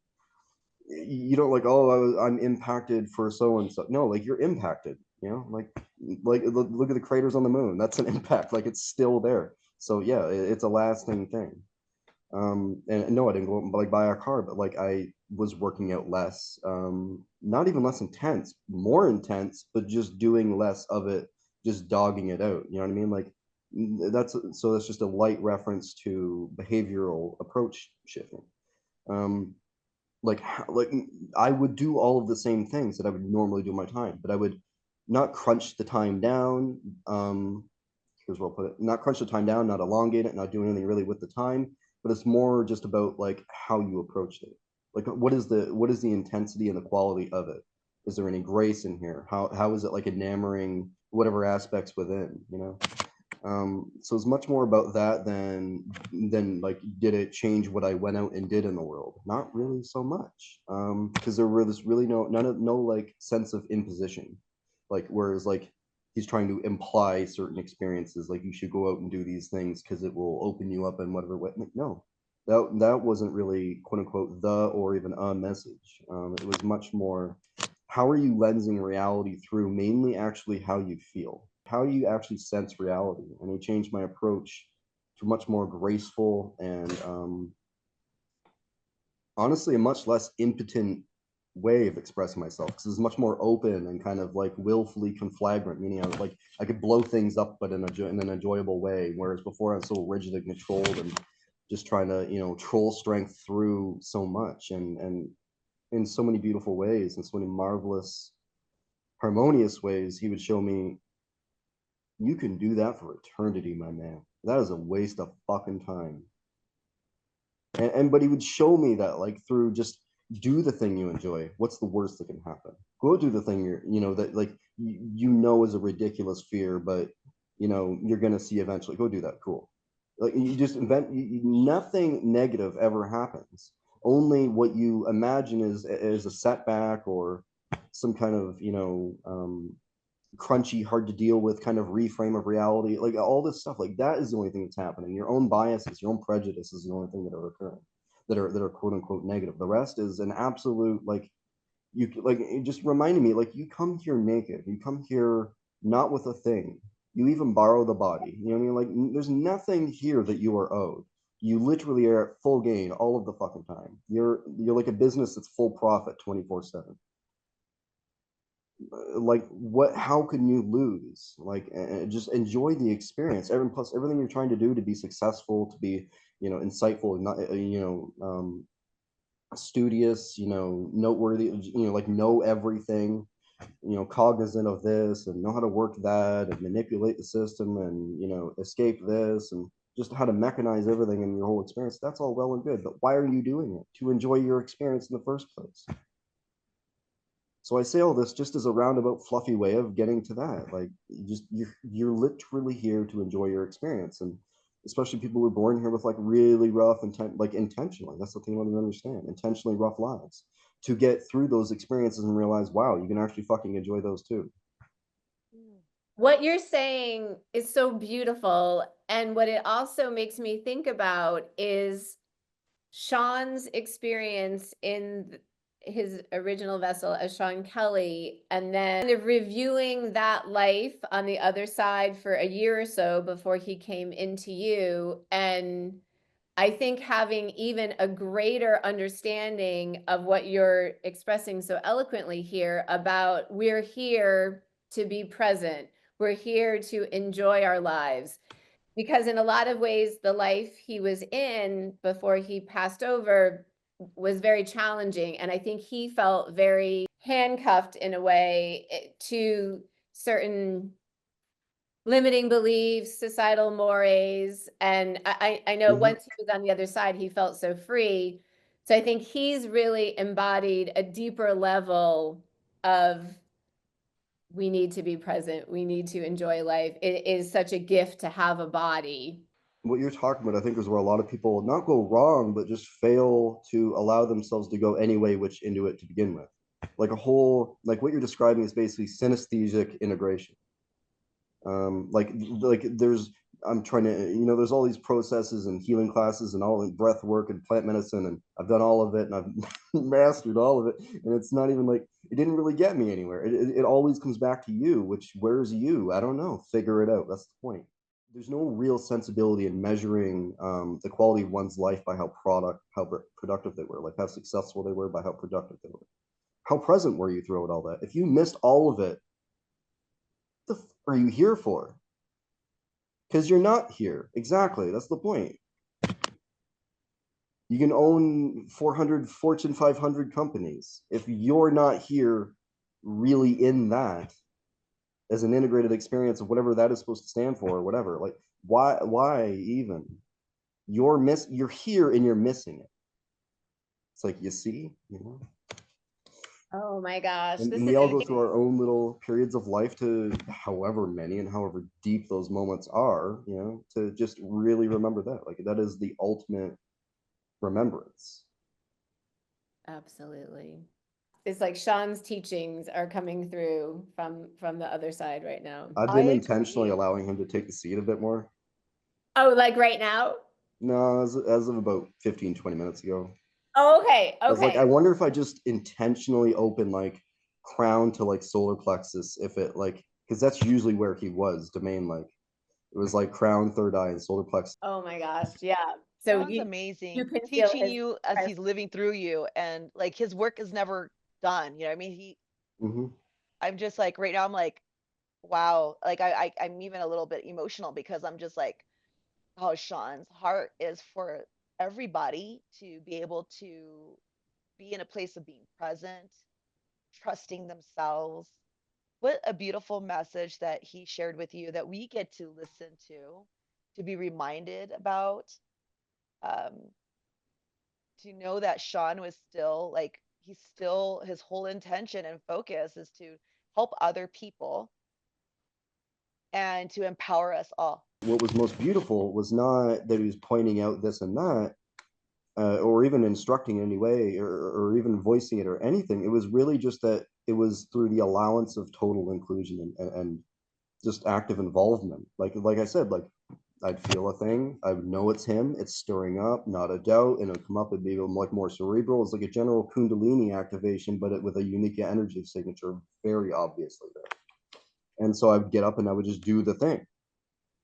you don't like, oh, I'm impacted for so and so. No, like you're impacted, you know, like look at the craters on the moon. That's an impact. Like it's still there. So yeah, it's a lasting thing. And no, I didn't go like buy a car, but like I was working out less, not even less intense, more intense, but just doing less of it, just dogging it out. You know what I mean? Like that's just a light reference to behavioral approach shifting. Um, like I would do all of the same things that I would normally do my time, but I would not crunch the time down. Here's where I'll put it: not crunch the time down, not elongate it, not do anything really with the time. But it's more just about like how you approached it. Like what is the intensity and the quality of it? Is there any grace in here? How is it like enamoring whatever aspects within? You know. So it's much more about that than like did it change what I went out and did in the world? Not really so much. Because there was really no like sense of imposition. Like whereas like he's trying to imply certain experiences, like you should go out and do these things because it will open you up in whatever way. Like, no, that wasn't really quote unquote the or even a message. It was much more how are you lensing reality through mainly actually how you feel, how you actually sense reality. And he changed my approach to much more graceful and honestly a much less impotent way of expressing myself because it's much more open and kind of like willfully conflagrant, meaning I could blow things up but in an enjoyable way, whereas before I was so rigid and controlled and just trying to troll strength through so much and in so many beautiful ways and so many marvelous harmonious ways. He would show me, you can do that for eternity, my man. That is a waste of fucking time. And but he would show me that like through just do the thing you enjoy. What's the worst that can happen? Go do the thing that like is a ridiculous fear, but you're gonna see eventually. Go do that. Cool. Like you just nothing negative ever happens. Only what you imagine is a setback or some kind of crunchy, hard to deal with kind of reframe of reality. Like all this stuff, like that is the only thing that's happening. Your own biases, your own prejudices is the only thing that are occurring, that are quote unquote negative. The rest is an absolute like you like it just reminded me like you come here naked. You come here not with a thing. You even borrow the body. You know what I mean? Like there's nothing here that you are owed. You literally are at full gain all of the fucking time. You're like a business that's full profit 24/7. Like what, how can you lose? Like just enjoy the experience. Plus everything you're trying to do to be successful, to be insightful, not studious, noteworthy, like know everything, cognizant of this and know how to work that and manipulate the system and escape this and just how to mechanize everything in your whole experience. That's all well and good, but why are you doing it? To enjoy your experience in the first place. So I say all this just as a roundabout, fluffy way of getting to that. Like, you're literally here to enjoy your experience, and especially people who are born here with like really rough like intentionally. That's the thing I don't understand. Intentionally rough lives to get through those experiences and realize, wow, you can actually fucking enjoy those too. What you're saying is so beautiful, and what it also makes me think about is Sean's experience in his original vessel as Sean Kelly, and then kind of reviewing that life on the other side for a year or so before he came into you. And I think having even a greater understanding of what you're expressing so eloquently here about we're here to be present, we're here to enjoy our lives. Because in a lot of ways, the life he was in before he passed over was very challenging. And I think he felt very handcuffed in a way to certain limiting beliefs, societal mores. And I know Mhm. once he was on the other side, he felt so free. So I think he's really embodied a deeper level of we need to be present. We need to enjoy life. It is such a gift to have a body. What you're talking about, I think, is where a lot of people not go wrong, but just fail to allow themselves to go any way which into it to begin with. Like a whole, like what you're describing is basically synesthesic integration. Like there's, I'm trying to, there's all these processes and healing classes and all in breath work and plant medicine, and I've done all of it and I've mastered all of it, and it's not even like it didn't really get me anywhere. It always comes back to you, which where's you? I don't know. Figure it out. That's the point. There's no real sensibility in measuring the quality of one's life by how productive they were, like how successful they were by how productive they were. How present were you throughout all that? If you missed all of it, what the are you here for? Because you're not here. Exactly. That's the point. You can own 400 Fortune 500 companies. If you're not here really in that as an integrated experience of whatever that is supposed to stand for or whatever, like why even? You're here and you're missing it. It's like, you see, Oh my gosh. And, This and is we all go through our own little periods of life to however many and however deep those moments are, to just really remember that. Like that is the ultimate remembrance. absolutely. It's like Sean's teachings are coming through from the other side right now. I've I been intentionally agree. allowing him to take the seat a bit more. Oh, like right now? No, as of about 15, 20 minutes ago. Oh, okay. I was like, I Okay. wonder if I just intentionally open like crown to like solar plexus, if it like, because that's usually where he was, domain like. It was like crown, third eye, and solar plexus. Oh my gosh. Yeah. So Sounds you amazing. can feel Teaching his you as presence. he's living through you, and like his work is never done. I mean, Hmm. I'm just like right now I'm like, wow, like I'm even a little bit emotional because I'm just like, oh, Sean's heart is for everybody to be able to be in a place of being present, trusting themselves. What a beautiful message that he shared with you that we get to listen to be reminded about. Um, to know that Sean was still like, he's still, his whole intention and focus is to help other people and to empower us all. What was most beautiful was not that he was pointing out this and that, or even instructing in any way, or even voicing it or anything. It was really just that it was through the allowance of total inclusion and just active involvement. Like I said, like I'd feel a thing, I would know it's him, it's stirring up, not a doubt, and it'll come up, it'd be like more cerebral. It's like a general Kundalini activation, but with a unique energy signature, very obviously there. And so I'd get up and I would just do the thing,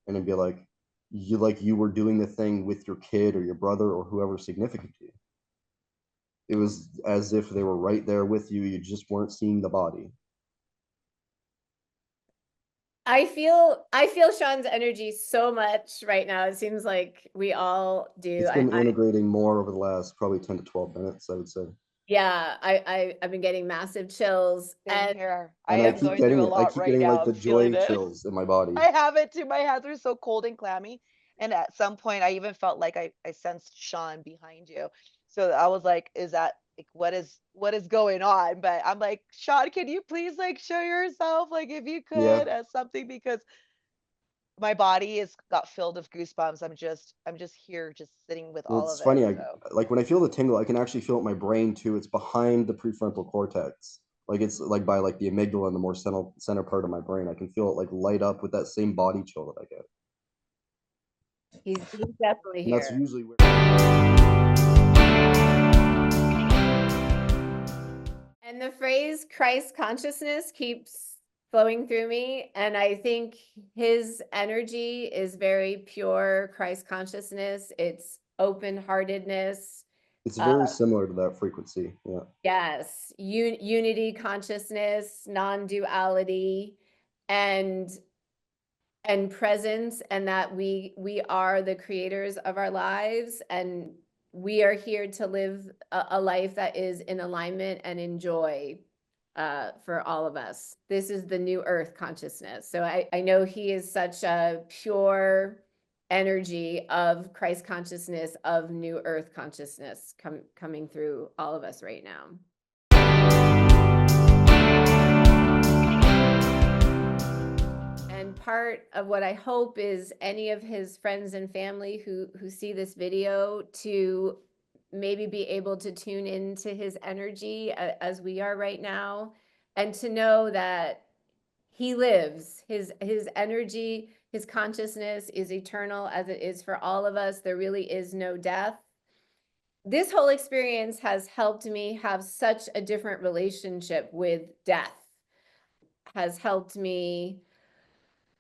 and it'd be like you were doing the thing with your kid or your brother or whoever's significant to you. It was as if they were right there with you. You just weren't seeing the body. I feel Sean's energy so much right now. It seems like we all do. It's been integrating more over the last probably 10 to 12 minutes, I would say. Yeah, I've been getting massive chills. Same And here. I And I am keep going through getting a it. I lot keep right getting now. like the I'm feeling joy it. chills in my body. I have it too. My hands are so cold and clammy. And at some point, I even felt like I sensed Sean behind you. So I was like, is that like what is going on? But I'm like, Sean, can you please like show yourself? Like if you Yeah. could as something because my body is got filled with goosebumps. I'm just here just sitting with Well, all it's of it. funny. I So like when I feel the tingle, I can actually feel it in my brain too. It's behind the prefrontal cortex. Like it's like by like the amygdala and the more center part of my brain. I can feel it like light up with that same body chill that I get. he's definitely And that's here. usually where And the phrase Christ consciousness keeps flowing through me. And I think his energy is very pure Christ consciousness. It's open-heartedness. it's Uh, very similar to that frequency. Yeah. yes, unity consciousness, non-duality, and presence, and that we are the creators of our lives, and we are here to live a life that is in alignment and in joy. for all of us. This is the new earth consciousness. So I know he is such a pure energy of Christ consciousness, of new earth consciousness coming through all of us right now. And part of what I hope is any of his friends and family who see this video to maybe be able to tune into his energy as we are right now, and to know that he lives. His energy, his consciousness is eternal as it is for all of us. There really is no death. This whole experience has helped me have such a different relationship with death, has helped me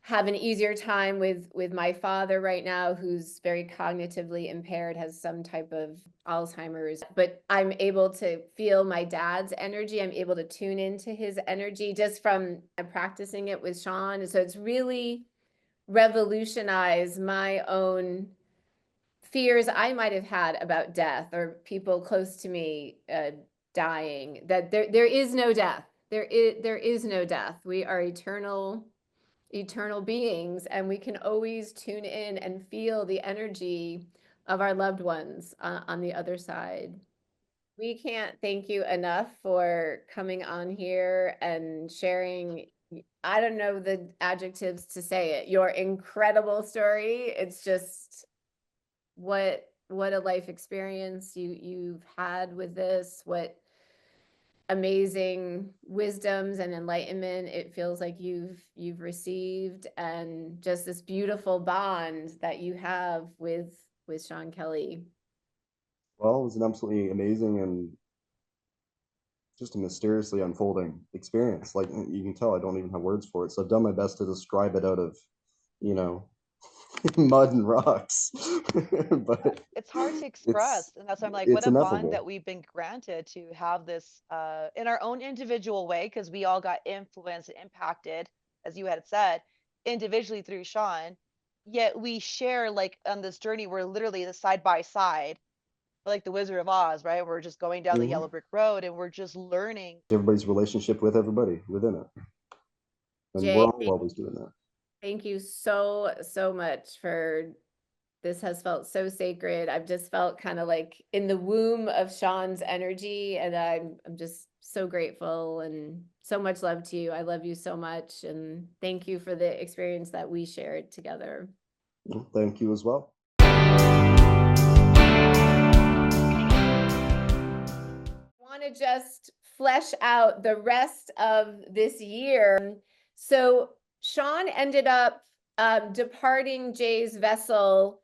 have an easier time with my father right now, who's very cognitively impaired, has some type of Alzheimer's, but I'm able to feel my dad's energy. I'm able to tune into his energy just from practicing it with Sean. So it's really revolutionized my own fears I might have had about death or people close to me dying, that there is no death. There is no death. We are eternal beings, and we can always tune in and feel the energy of our loved ones on the other side. We can't thank you enough for coming on here and sharing, I don't know the adjectives to say it, your incredible story. It's just what a life experience you've had with this, what amazing wisdoms and enlightenment it feels like you've received, and just this beautiful bond that you have with Sean Kelly. Well, it was an absolutely amazing and just a mysteriously unfolding experience. Like you can tell, I don't even have words for it. So I've done my best to describe it out of, you know, mud and rocks. But It's hard to express, and that's why I'm like, what it's a bond ineffable. that we've been granted to have this in our own individual way, because we all got influenced and impacted, as you had said, individually through Sean. Yet we share, like, on this journey, we're literally the side by side, like the Wizard of Oz, right? We're just going down the yellow brick road, and we're just learning. Everybody's relationship with everybody within it, and Jay, we're all always doing that. thank you so much for this. Has felt so sacred. I've just felt kind of like in the womb of Sean's energy, and I'm just so grateful, and so much love to you. I love you so much, and thank you for the experience that we shared together. Well, thank you as well. Want to just flesh out the rest of this year. So Sean ended up departing Jay's vessel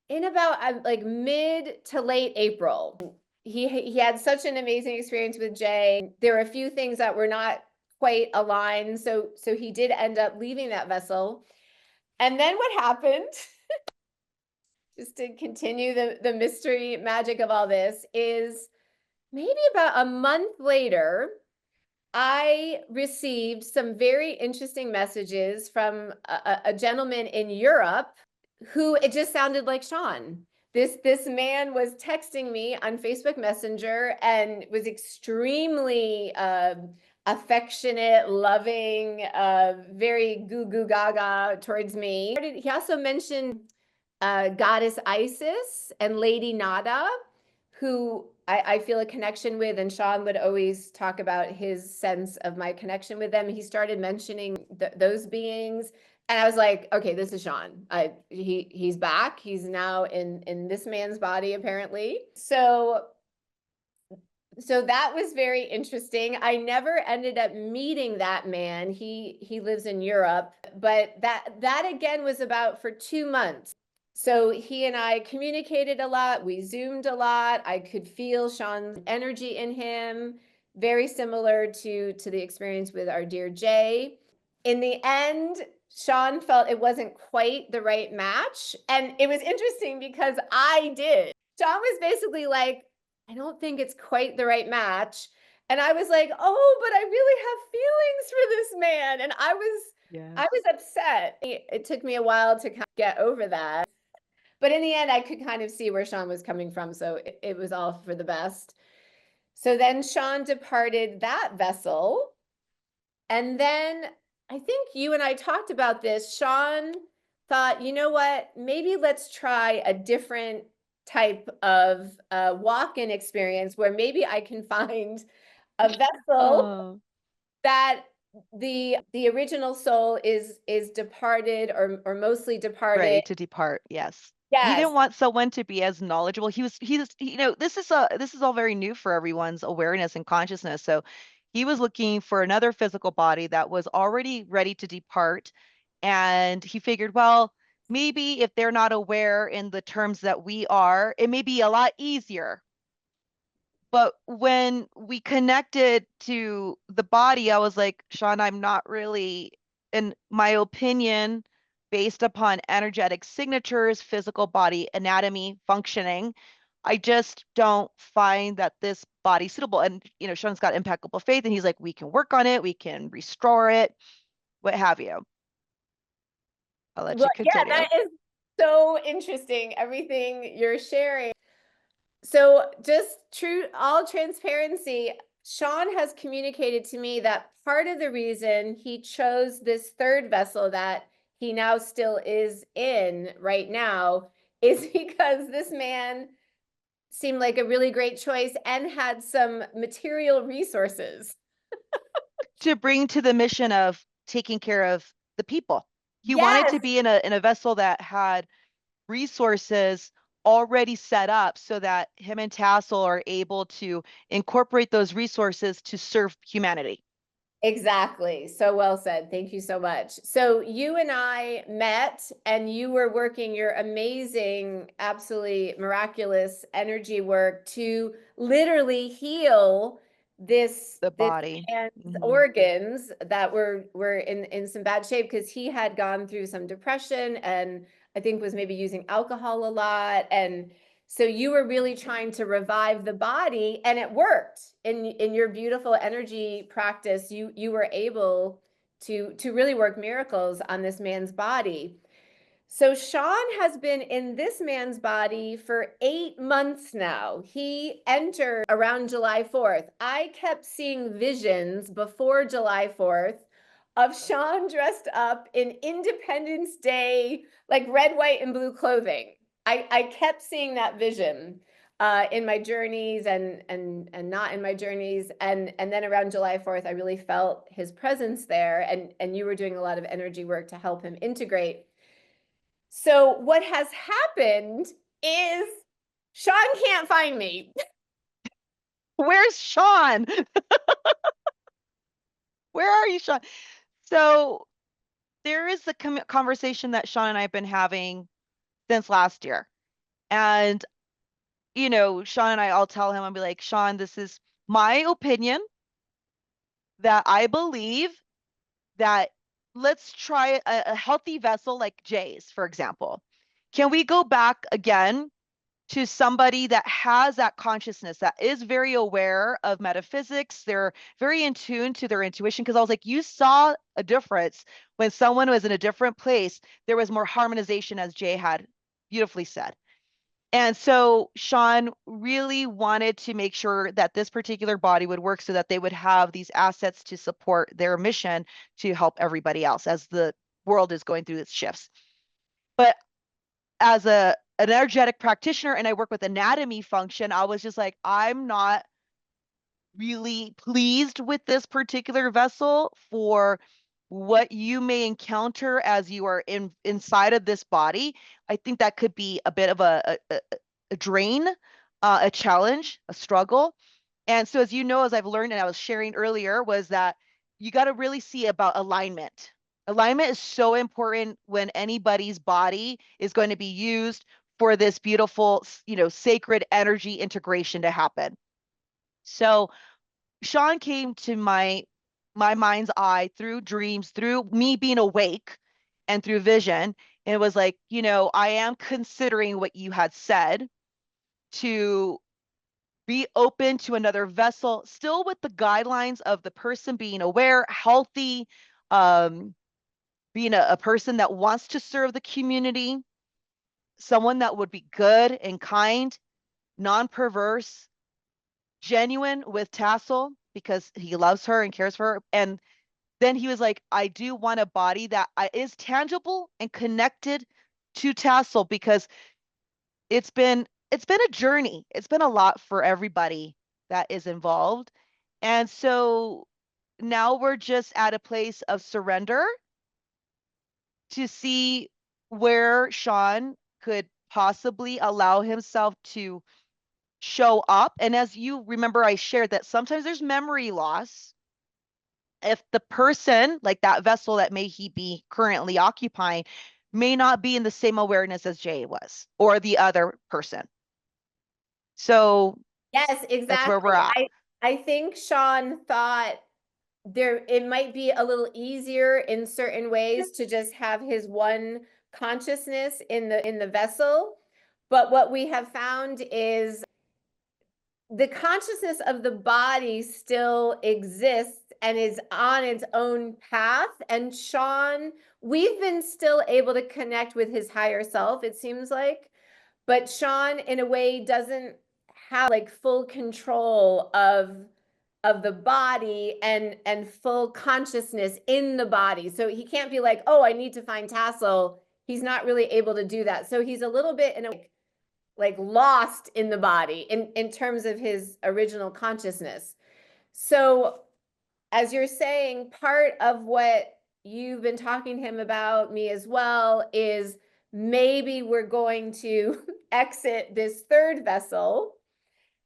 in about like mid to late April. He had such an amazing experience with Jay. There were a few things that were not quite aligned, so he did end up leaving that vessel. And then what happened, just to continue the mystery magic of all this, is maybe about a month later, I received some very interesting messages from a gentleman in Europe who it just sounded like Sean. This man was texting me on Facebook Messenger and was extremely affectionate, loving, very goo goo gaga towards me. He also mentioned Goddess Isis and Lady Nada, who I feel a connection with, and Sean would always talk about his sense of my connection with them. He started mentioning those beings, and I was like, okay, this is Sean. He's back. He's now in this man's body, apparently. So that was very interesting. I never ended up meeting that man. He lives in Europe, but that again was about for 2 months. So he and I communicated a lot. We Zoomed a lot. I could feel Sean's energy in him, very similar to the experience with our dear Jay. In the end, Sean felt it wasn't quite the right match. And it was interesting because I did. Sean was basically like, I don't think it's quite the right match. And I was like, oh, but I really have feelings for this man. And I was upset. It took me a while to kind of get over that. But in the end, I could kind of see where Sean was coming from. So it was all for the best. So then Sean departed that vessel. And then I think you and I talked about this. Sean thought, you know what, maybe let's try a different type of walk-in experience where maybe I can find a vessel Oh, that the original soul is departed or mostly departed. ready to depart. Yes. He Yes, didn't want someone to be as knowledgeable. This is all very new for everyone's awareness and consciousness. So he was looking for another physical body that was already ready to depart. And he figured, well, maybe if they're not aware in the terms that we are, it may be a lot easier. But when we connected to the body, I was like, Sean, I'm not really, in my opinion, based upon energetic signatures, physical body anatomy, functioning, I just don't find that this body's suitable. And, Sean's got impeccable faith, and he's like, we can work on it, we can restore it, what have you. I'll let well, you yeah, continue. that is so interesting, everything you're sharing. So just all transparency, Sean has communicated to me that part of the reason he chose this third vessel that he now still is in right now is because this man seemed like a really great choice and had some material resources. To bring to the mission of taking care of the people. He wanted Yes, to be in a vessel that had resources already set up so that him and Tassel are able to incorporate those resources to serve humanity. exactly. So well said. Thank you so much. So you and I met and you were working your amazing, absolutely miraculous energy work to literally heal The this body. man's Mhm. organs that were in some bad shape because he had gone through some depression and I think was maybe using alcohol a lot. And so you were really trying to revive the body and it worked. In your beautiful energy practice, you were able to really work miracles on this man's body. So Sean has been in this man's body for 8 months now. He entered around July 4th. I kept seeing visions before July 4th of Sean dressed up in Independence Day, like red, white, and blue clothing. I kept seeing that vision in my journeys and not in my journeys. And then around July 4th, I really felt his presence there. And you were doing a lot of energy work to help him integrate. So what has happened is Sean can't find me. Where's Sean? Where are you, Sean? So there is the conversation that Sean and I have been having since last year. And, Sean and I'll tell him, I'll be like, Sean, this is my opinion that I believe that let's try a healthy vessel like Jay's, for example. Can we go back again to somebody that has that consciousness, that is very aware of metaphysics? They're very in tune to their intuition. Because I was like, you saw a difference when someone was in a different place. There was more harmonization, as Jay had beautifully said. And so Sean really wanted to make sure that this particular body would work so that they would have these assets to support their mission to help everybody else as the world is going through its shifts. But as an energetic practitioner, and I work with anatomy function, I was just like, I'm not really pleased with this particular vessel for what you may encounter as you are inside of this body. I think that could be a bit of a drain, a challenge, a struggle. And so, as you know, as I've learned and I was sharing earlier, was that you got to really see about alignment. Alignment is so important when anybody's body is going to be used for this beautiful, sacred energy integration to happen. So Sean came to my mind's eye through dreams, through me being awake and through vision. And it was like, I am considering what you had said to be open to another vessel, still with the guidelines of the person being aware, healthy, being a person that wants to serve the community, someone that would be good and kind, non-perverse, genuine with Tassel because he loves her and cares for her. And then he was like, I do want a body that is tangible and connected to Tassel because it's been a journey. It's been a lot for everybody that is involved. And so now we're just at a place of surrender to see where Sean could possibly allow himself to show up. And as you remember, I shared that sometimes there's memory loss. If the person, like that vessel that may he be currently occupying, may not be in the same awareness as Jay was or the other person. So Yes, that's where we're exactly. at. I think Sean thought it might be a little easier in certain ways to just have his one consciousness in the vessel. But what we have found is the consciousness of the body still exists and is on its own path. And Sean, we've been still able to connect with his higher self, it seems like. But Sean, in a way, doesn't have like full control of the body and full consciousness in the body. So he can't be like, oh, I need to find Tassel. He's not really able to do that. So he's a little bit in a like lost in the body in terms of his original consciousness. So as you're saying, part of what you've been talking to him about, me as well, is maybe we're going to exit this third vessel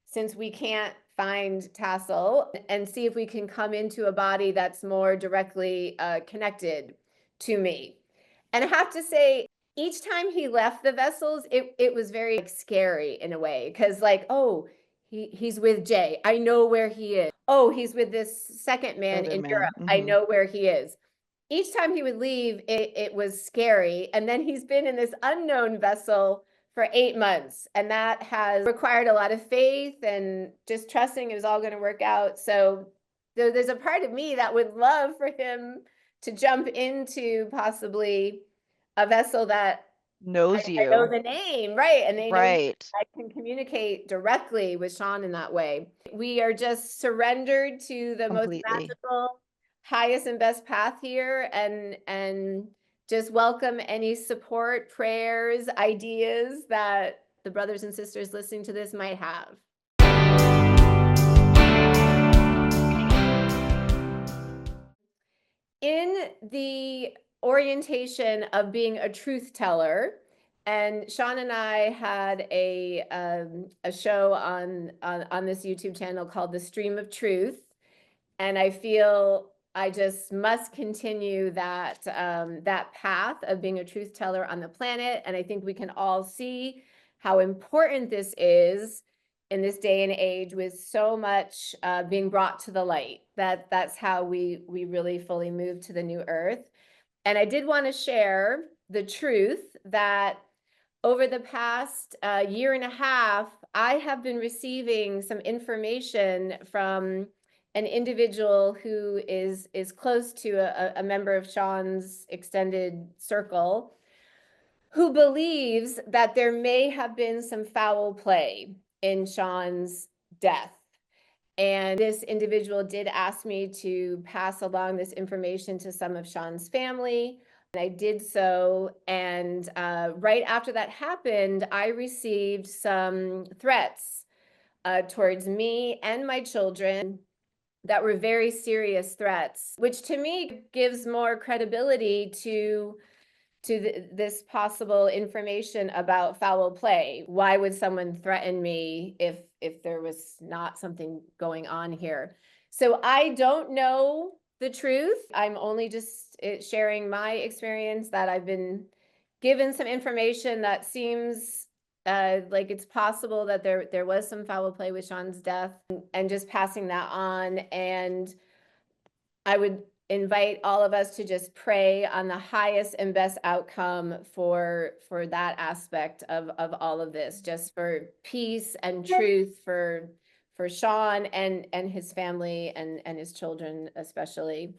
since we can't find Tassel and see if we can come into a body that's more directly connected to me. And I have to say, each time he left the vessels, it was very like, scary in a way because like, oh, he's with Jay. I know where he is. Oh, he's with this second man Other in man. Europe. I know where he is. Each time he would leave, it was scary. And then he's been in this unknown vessel for 8 months. And that has required a lot of faith and just trusting it was all going to work out. So there's a part of me that would love for him to jump into possibly a vessel that Knows I know you. the name, right? And they know Right. I can communicate directly with Sean in that way. We are just surrendered to the most Completely. magical, highest and best path here and just welcome any support, prayers, ideas that the brothers and sisters listening to this might have. In the orientation of being a truth teller, and Sean and I had a show on this YouTube channel called The Stream of Truth, and I feel I just must continue that that path of being a truth teller on the planet, and I think we can all see how important this is in this day and age with so much being brought to the light. That's how we really fully move to the new earth. And I did want to share the truth that over the past year and a half, I have been receiving some information from an individual who is close to a member of Sean's extended circle, who believes that there may have been some foul play in Sean's death. And this individual did ask me to pass along this information to some of Sean's family. And I did so. And right after that happened, I received some threats towards me and my children that were very serious threats, which to me gives more credibility to this possible information about foul play. Why would someone threaten me if there was not something going on here? So I don't know the truth. I'm only just sharing my experience that I've been given some information that seems like it's possible that there was some foul play with Sean's death, and just passing that on. And I would invite all of us to just pray on the highest and best outcome for that aspect of all of this, just for peace and truth for Sean and his family and his children especially.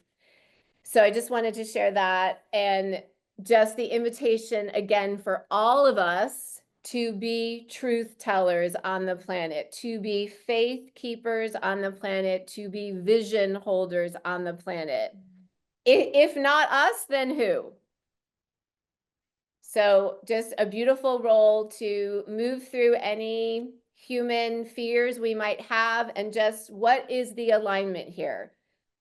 So I just wanted to share that, and just the invitation again for all of us to be truth tellers on the planet, to be faith keepers on the planet, to be vision holders on the planet. If not us, then who? So just a beautiful role to move through any human fears we might have, and just what is the alignment here?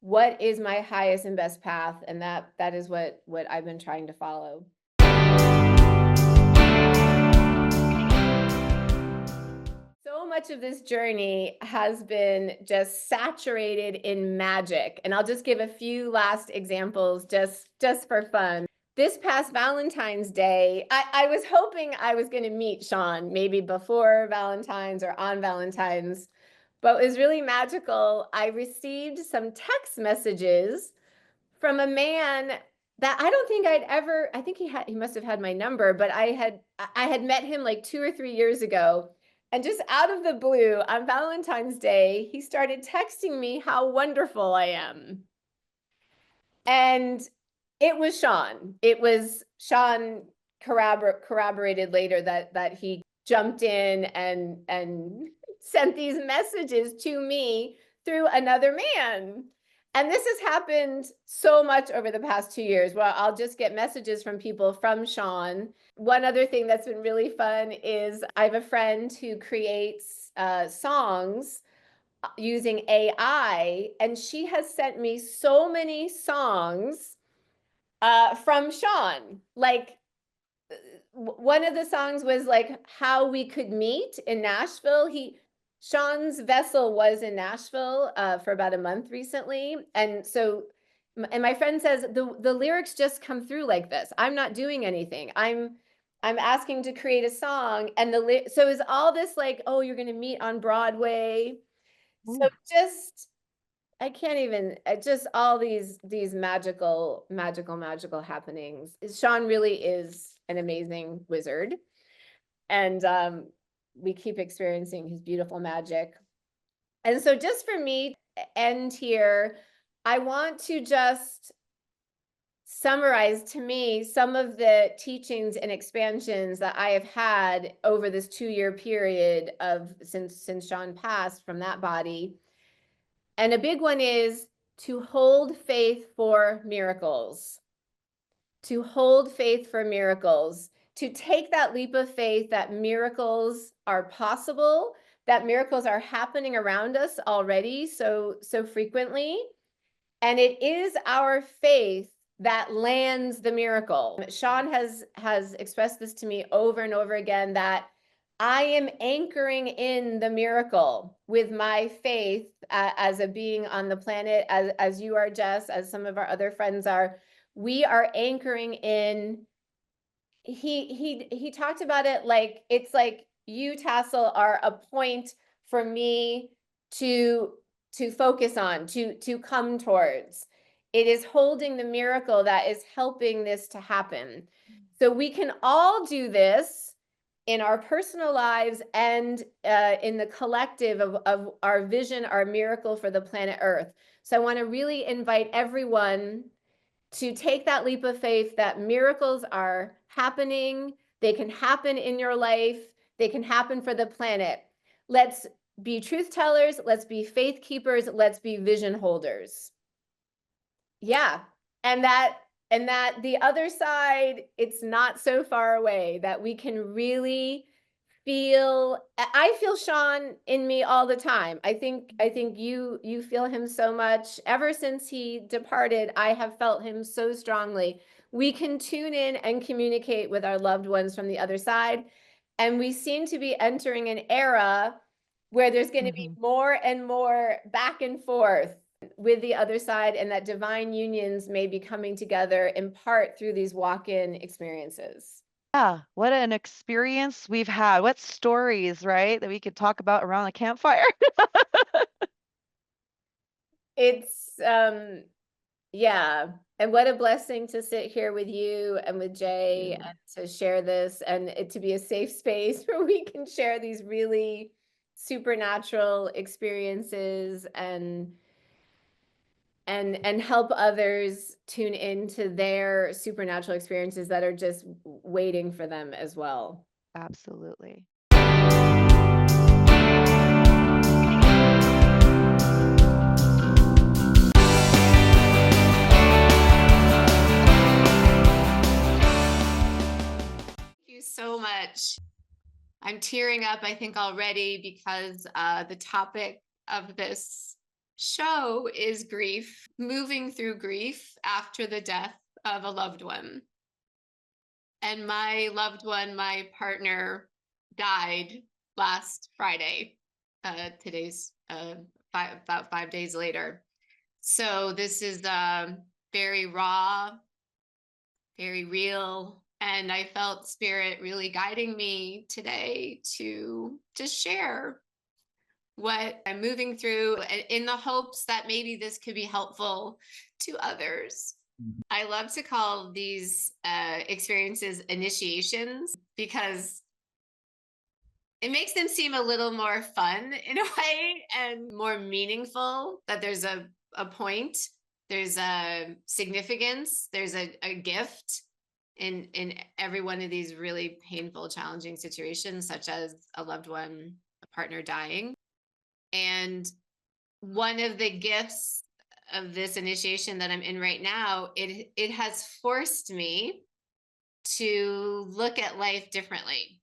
What is my highest and best path? And that is what I've been trying to follow. So much of this journey has been just saturated in magic. And I'll just give a few last examples just for fun. This past Valentine's Day, I was hoping I was going to meet Sean maybe before Valentine's or on Valentine's, but it was really magical. I received some text messages from a man that I don't think I think he must have had my number, but I had met him like 2 or 3 years ago. And just out of the blue on Valentine's Day, he started texting me how wonderful I am. And it was Sean. It was Sean corroborated later that he jumped in and sent these messages to me through another man. And this has happened so much over the past 2 years, where I'll just get messages from people from Sean. One other thing that's been really fun is I have a friend who creates songs using AI, and she has sent me so many songs from Sean. Like one of the songs was like How We Could Meet in Nashville. Sean's vessel was in Nashville for about a month recently. And so, and my friend says the lyrics just come through like this. I'm not doing anything. I'm asking to create a song, and so is all this like, oh, you're going to meet on Broadway. So Ooh. just, I can't even, just all these magical happenings. Sean really is an amazing wizard. And we keep experiencing his beautiful magic. And so just for me to end here, I want to just summarize to me some of the teachings and expansions that I have had over this 2-year period of since Sean passed from that body. And a big one is to hold faith for miracles. To hold faith for miracles. To take that leap of faith that miracles are possible, that miracles are happening around us already so frequently. And it is our faith that lands the miracle. Sean has expressed this to me over and over again, that I am anchoring in the miracle with my faith as a being on the planet, as you are, Jess, as some of our other friends are. We are anchoring in. He talked about it like it's like you, Tassel, are a point for me to focus on, to come towards. It is holding the miracle that is helping this to happen. So we can all do this in our personal lives and in the collective of our vision, our miracle for the planet Earth. So I want to really invite everyone to take that leap of faith that miracles are happening. They can happen in your life. They can happen for the planet. Let's be truth tellers. Let's be faith keepers. Let's be vision holders. Yeah. And that the other side, it's not so far away, that we can really I feel Sean in me all the time. I think you feel him so much. Ever since he departed, I have felt him so strongly. We can tune in and communicate with our loved ones from the other side. And we seem to be entering an era where there's going to be more and more back and forth with the other side, and that divine unions may be coming together in part through these walk-in experiences. Yeah, what an experience we've had. What stories, right, that we could talk about around the campfire. It's yeah, and what a blessing to sit here with you and with Jay and to share this, and it to be a safe space where we can share these really supernatural experiences and help others tune into their supernatural experiences that are just waiting for them as well. Absolutely. Thank you so much. I'm tearing up, I think, already because the topic of this show is grief, moving through grief after the death of a loved one. And my loved one, my partner, died last Friday. Today's about 5 days later. So this is very raw, very real. And I felt Spirit really guiding me today to share what I'm moving through in the hopes that maybe this could be helpful to others. I love to call these experiences initiations because it makes them seem a little more fun in a way and more meaningful, that there's a point, there's a significance, there's a gift in every one of these really painful, challenging situations, such as a loved one, a partner dying. And one of the gifts of this initiation that I'm in right now, it has forced me to look at life differently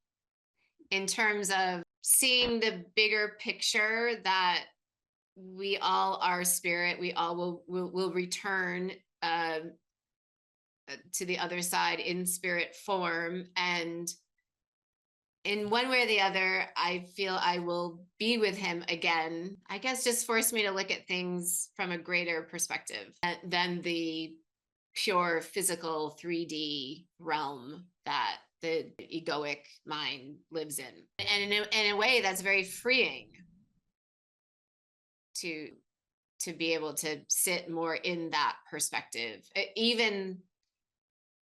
in terms of seeing the bigger picture that we all are spirit, we all will return to the other side in spirit form, and in one way or the other, I feel I will be with him again. I guess just forced me to look at things from a greater perspective than the pure physical 3D realm that the egoic mind lives in. And in a way that's very freeing to be able to sit more in that perspective. Even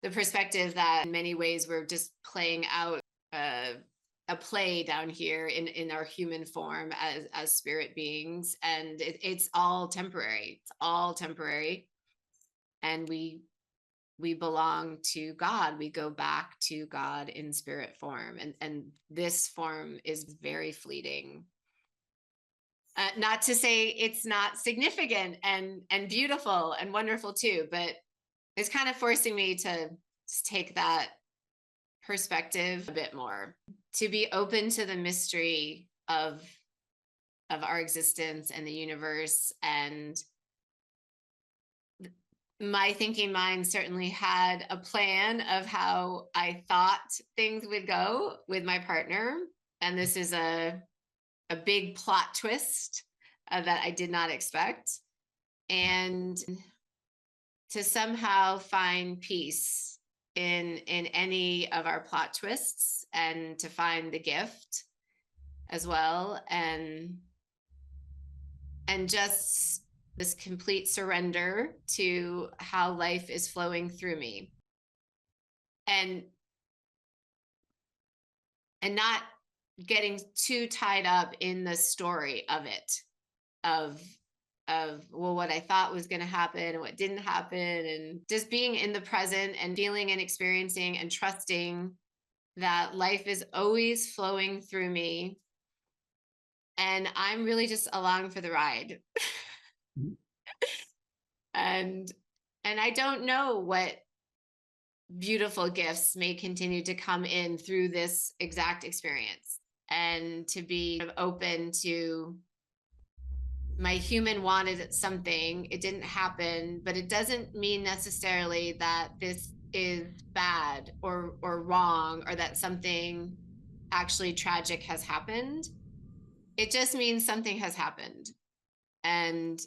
the perspective that in many ways we're just playing out a play down here in our human form as spirit beings, and it's all temporary. It's all temporary, and we belong to God. We go back to God in spirit form, and this form is very fleeting. Not to say it's not significant and beautiful and wonderful too, but it's kind of forcing me to take that perspective a bit more, to be open to the mystery of our existence and the universe. And my thinking mind certainly had a plan of how I thought things would go with my partner, and this is a big plot twist that I did not expect. And to somehow find peace in any of our plot twists, and to find the gift as well, and just this complete surrender to how life is flowing through me, and not getting too tied up in the story of it, of well, what I thought was going to happen and what didn't happen, and just being in the present and feeling and experiencing and trusting that life is always flowing through me, and I'm really just along for the ride. and I don't know what beautiful gifts may continue to come in through this exact experience, and to be open to my human wanted something, it didn't happen, but it doesn't mean necessarily that this is bad or wrong, or that something actually tragic has happened. It just means something has happened, and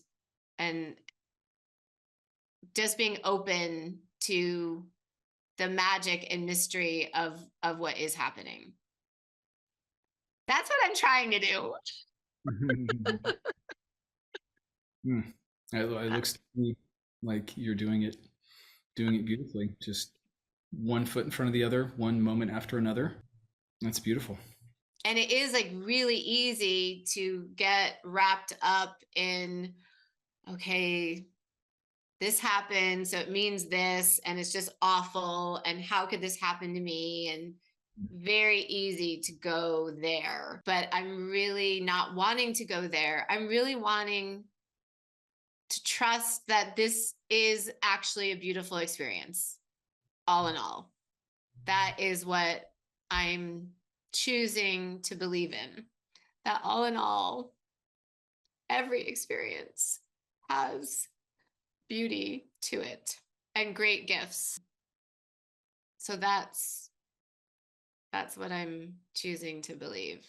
just being open to the magic and mystery of what is happening. That's what I'm trying to do. It looks to me like you're doing it beautifully. Just one foot in front of the other, one moment after another. That's beautiful. And it is like really easy to get wrapped up in, okay, this happened, so it means this, and it's just awful, and how could this happen to me? And very easy to go there, but I'm really not wanting to go there. I'm really wanting to trust that this is actually a beautiful experience, all in all. That is what I'm choosing to believe in. That all in all, every experience has beauty to it and great gifts. So that's what I'm choosing to believe.